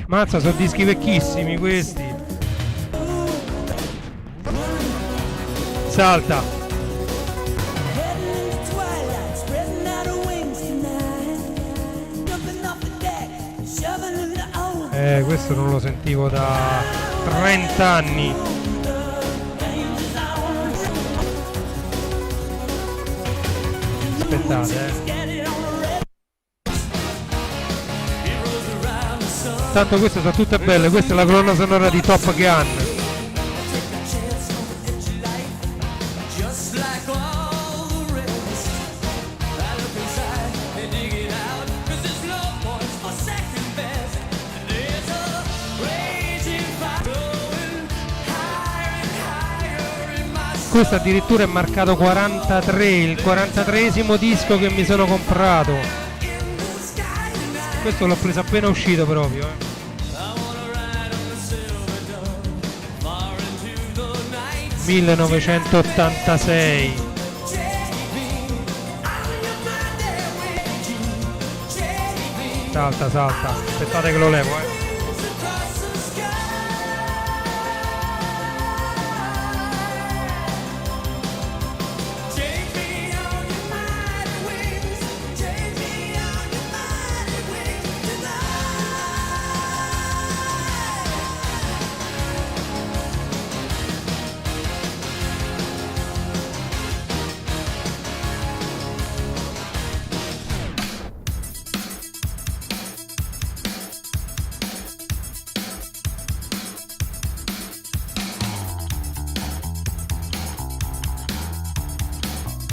Mazza, sono dischi vecchissimi questi. Salta. Questo non lo sentivo da 30 anni. Aspettate, Tanto queste sono tutte belle, questa è la colonna sonora di Top Gun. Questo addirittura è marcato 43, il 43esimo disco che mi sono comprato. Questo l'ho preso appena uscito proprio. 1986. Salta, aspettate che lo levo,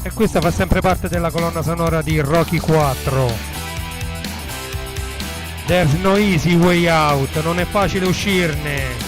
E questa fa sempre parte della colonna sonora di Rocky 4. There's no easy way out, non è facile uscirne.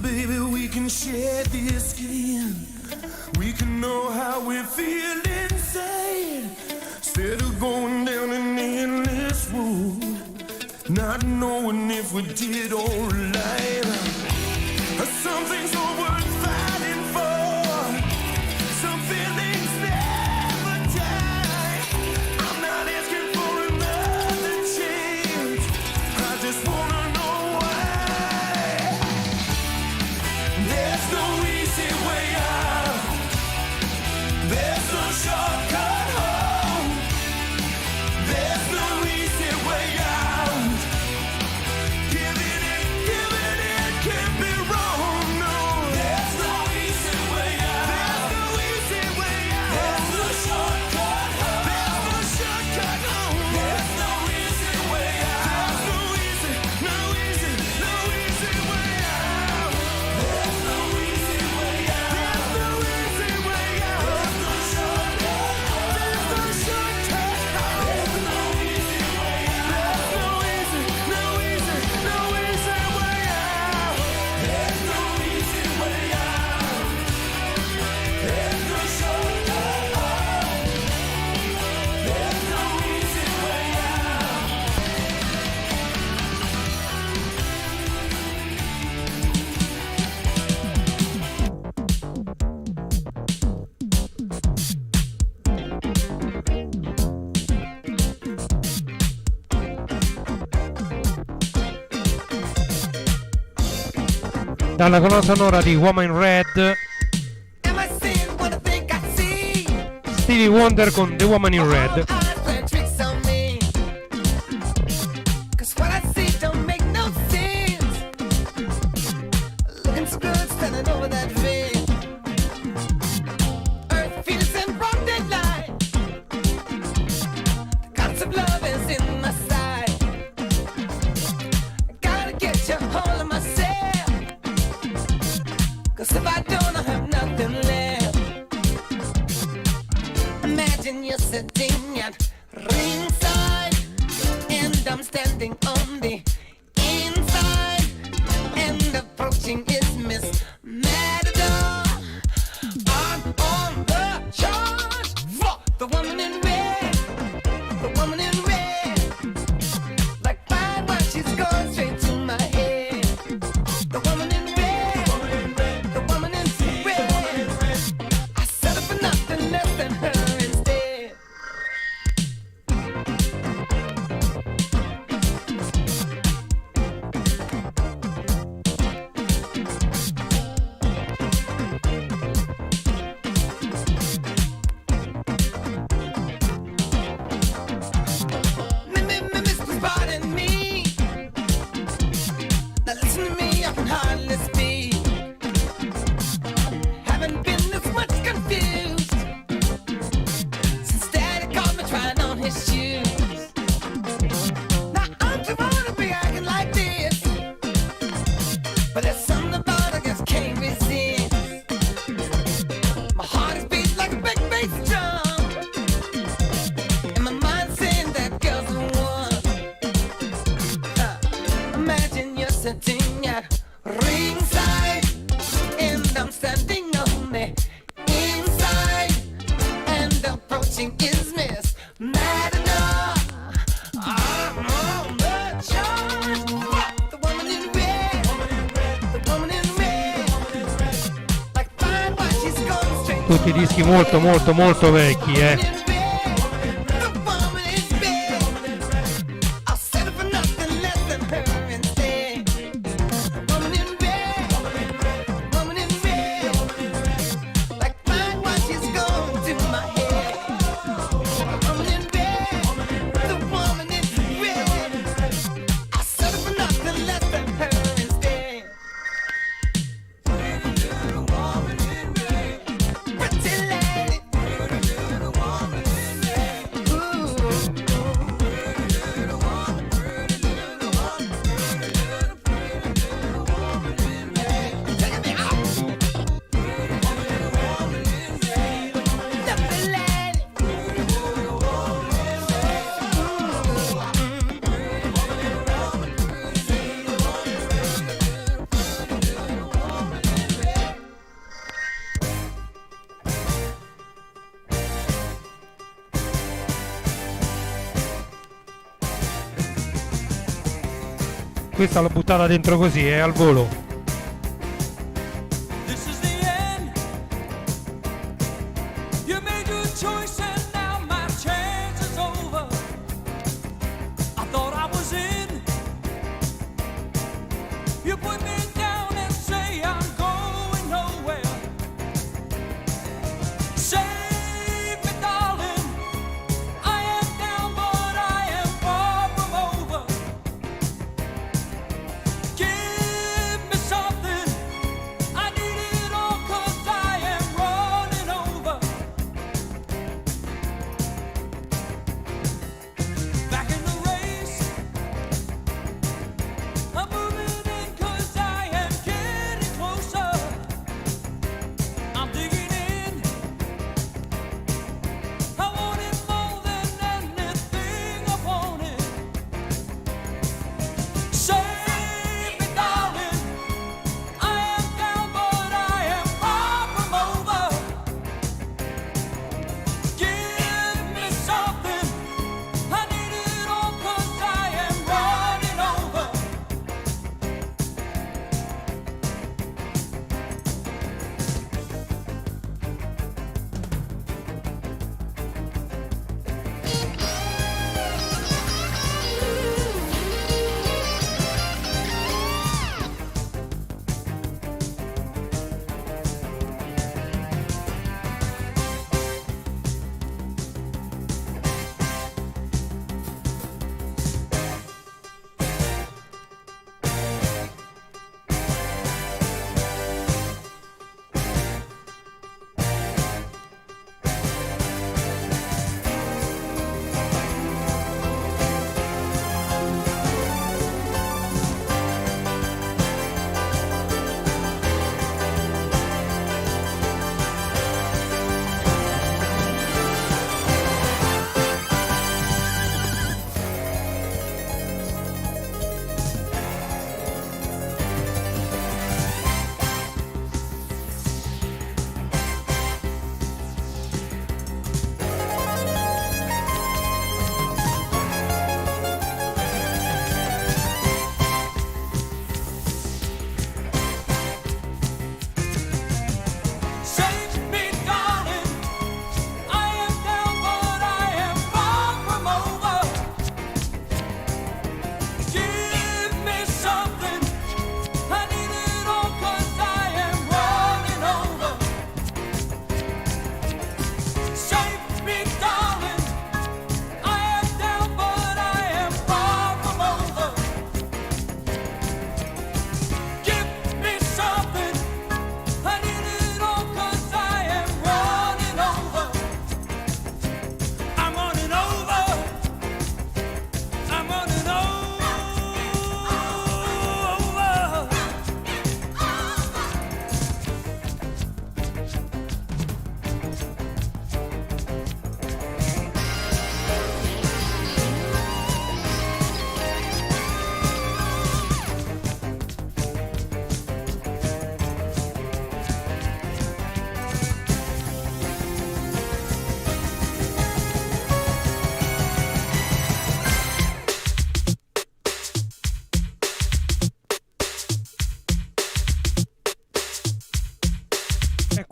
Baby, we can share this skin. We can know how we feel inside. Instead of going down an endless road, not knowing if we did all right. Some things are worth fighting for. Some feelings never die. I'm not asking for another chance. I just wanna know why. There's no easy way out. There's no shortcut home. There's no easy way out. Giving it can't be wrong. No, there's dalla colonna sonora di Woman in Red, Am I seeing what I think I see? Stevie Wonder con The Woman in Red. All eyes playing tricks on me. 'Cause what I see don't make no sense. Looking so good standing over that fence. Earth, Venus, and broad daylight. The goddess of love is in my sight. I gotta get you hold of myself. 'Cause if I don't, I have nothing left. Imagine you're sitting at ringside, and I'm standing on the inside, and approaching is Miss Matador. I'm on the charge for the woman in red, the woman in red. Like fine wine, she's going straight to my head. The woman in red, the woman in red. I settle for nothing less than her instead. Mr. Pardon me. Now listen to me, I can hardly speak. Haven't been this much confused since Daddy caught me trying on his shoes. Now I'm too old to be acting like this, but there's something about it I just can't resist. My heart is beat like a big bass drum, and my mind's saying that girl's the one. Imagine you're sitting at ringside, and I'm standing on the inside, and approaching is Miss Matador. I'm on the charge. The woman in red, the woman in red. Like fine wine, she's going straight. Tutti dischi molto molto molto vecchi, The woman in red. I'll settle for nothing less than her instead. The woman in red, the woman in red. Like fine wine, she's going to my head. The woman in red, the woman in red. I'll settle for nothing less than her instead. Pretty lady. Taking me out. Lovely lady. Questa l'ho buttata dentro così, al volo. This is the end. You made your choice and now my chance is over. I thought I was in. You put me down and say I'm going nowhere. Save me, darling. I am down, but I am far from over. Give me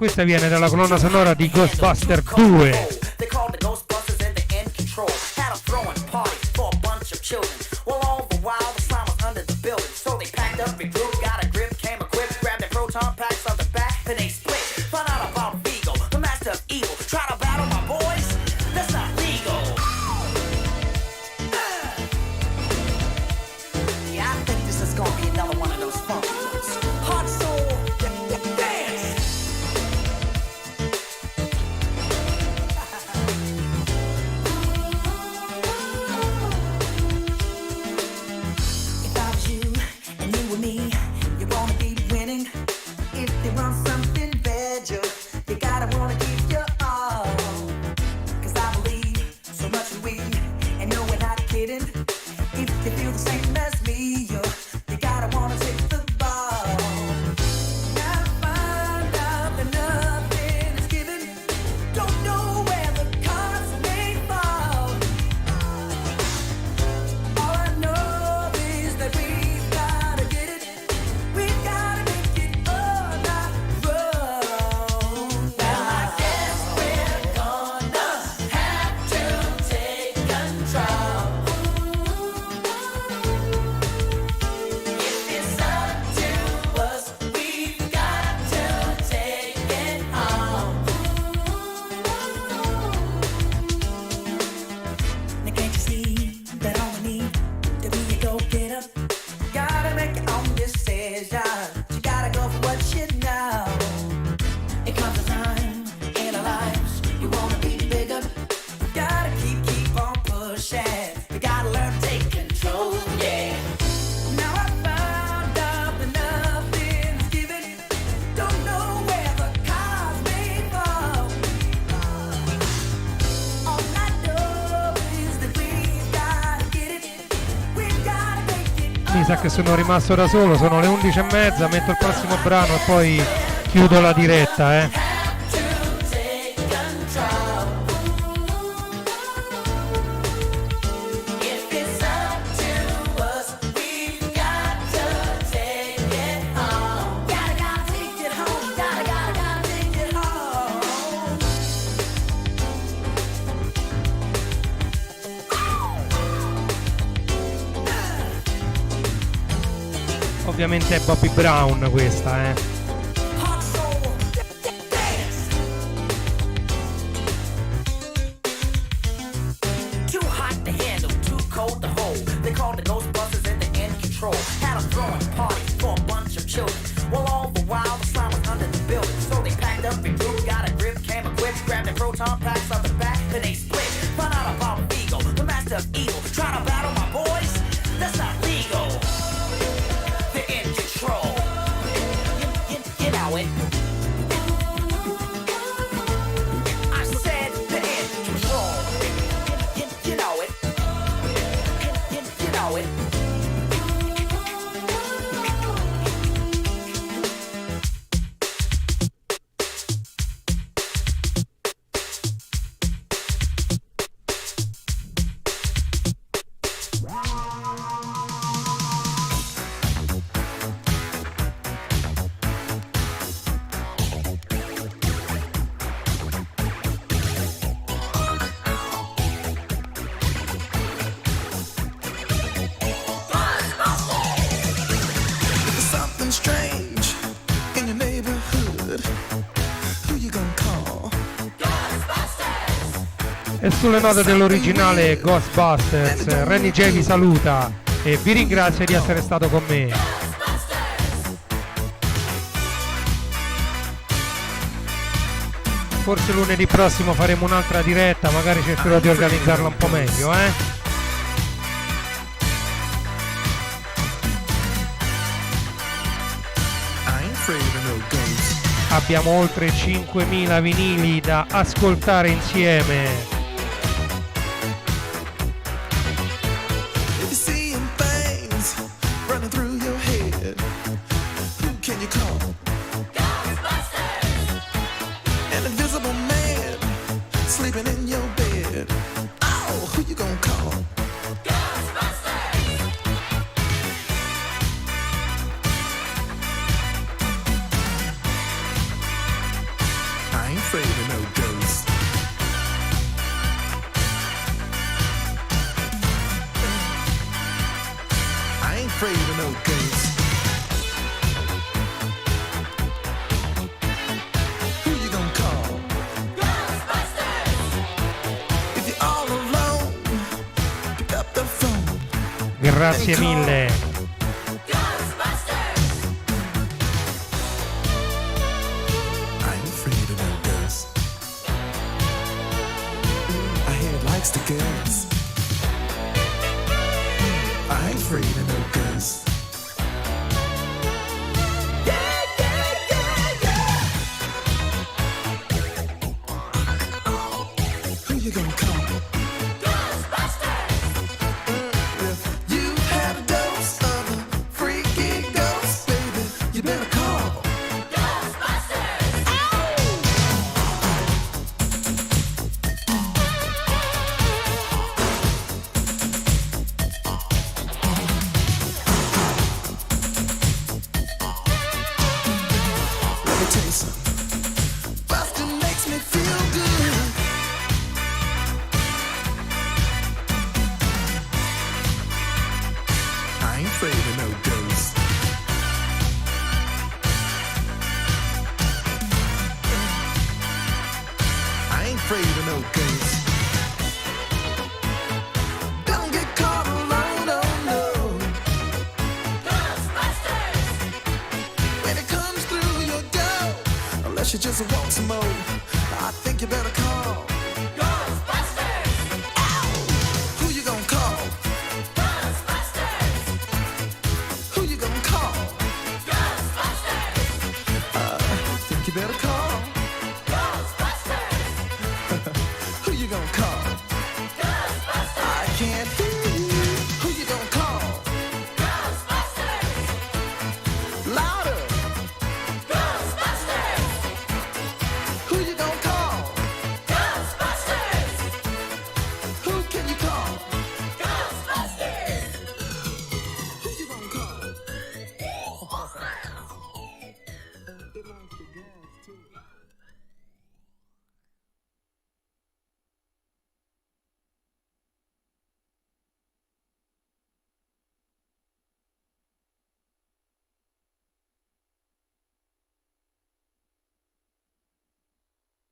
Questa viene dalla colonna sonora di Ghostbuster 2. They called the Ghostbusters and they in control. Had a throwing party for a bunch of children. Well, all the while the slime was under the building. So they packed up, regrouped, got a grip, came equipped, grabbed their proton packs on the back, then they split. Found out about Vigo, the master of evil. Try to battle my boys? That's not legal. Yeah, I think this is gonna be another one of those funk ones. Hot soul, dance. If I was you and you were me, you wanna be winning. If they want something better, you gotta wanna give your all. 'Cause I believe so much in we, and no, we're not kidding. If you feel the same as me, you gotta wanna take the ball. Now find out that nothing is given. Don't know where the cards may fall. All I know is that we've gotta get it. We've gotta make it on our own. Well, I guess we're gonna have to take control. If it's up to us, we've got to take it home. Now can't you see that all we need to be a go-getter? Gotta make your own decision. You gotta go for what you know. It comes a time in our lives you wanna be bigger. Gotta keep on pushing. You gotta learn to take control, yeah. Now I found out that nothing's given. Don't know where the cards may fall. All I know is that we've gotta get it. We've gotta make it. Mi sa che sono rimasto da solo, sono le 11:30, metto il prossimo brano e poi chiudo la diretta, Have to take control. If it's up to us, we've got to take it home. Gotta take it home. Gotta take it home. Ovviamente è Bobby Brown questa, Hot soul, dance. Too hot to handle, too cold to hold. They called the Ghostbusters and they're in control. Had a throwing party for a bunch of children. Well, all the while the slime was under the building. So they packed up, regrouped, got a grip, came equipped, grabbed their proton packs on the back, then they split. Found out about Vigo, the master of evil. Try to battle my boys? That's not legal. They're in control. You know it. I said they're in control. You know it. You know it. There's something strange in your neighborhood. Who you gonna call? e sulle note dell'originale Ghostbusters Renny J vi saluta e vi ringrazio di essere stato con me. Forse lunedì prossimo faremo un'altra diretta, magari cercherò di organizzarla un po' meglio, I ain't afraid of no ghosts. Abbiamo oltre 5.000 vinili da ascoltare insieme. If you're seeing things running through your head, who can you call? An invisible man sleeping in your bed. Oh, who you gonna call? afraid of no ghosts. I ain't afraid of no ghosts. Who you gonna call? Ghostbusters! If you're all alone, pick up the phone. Grazie mille. I ain't afraid of no ghosts. I hear it likes to ghosts. I ain't afraid of no ghosts. Who you gonna call? If you had a dose of a freaky ghost, baby, you better call. Let me tell you something. Bustin' makes me feel good. I ain't afraid of no ghosts. I ain't afraid of no ghosts. Don't get caught alone, oh no. Ghostbusters! When it comes through your door, unless you just want some more.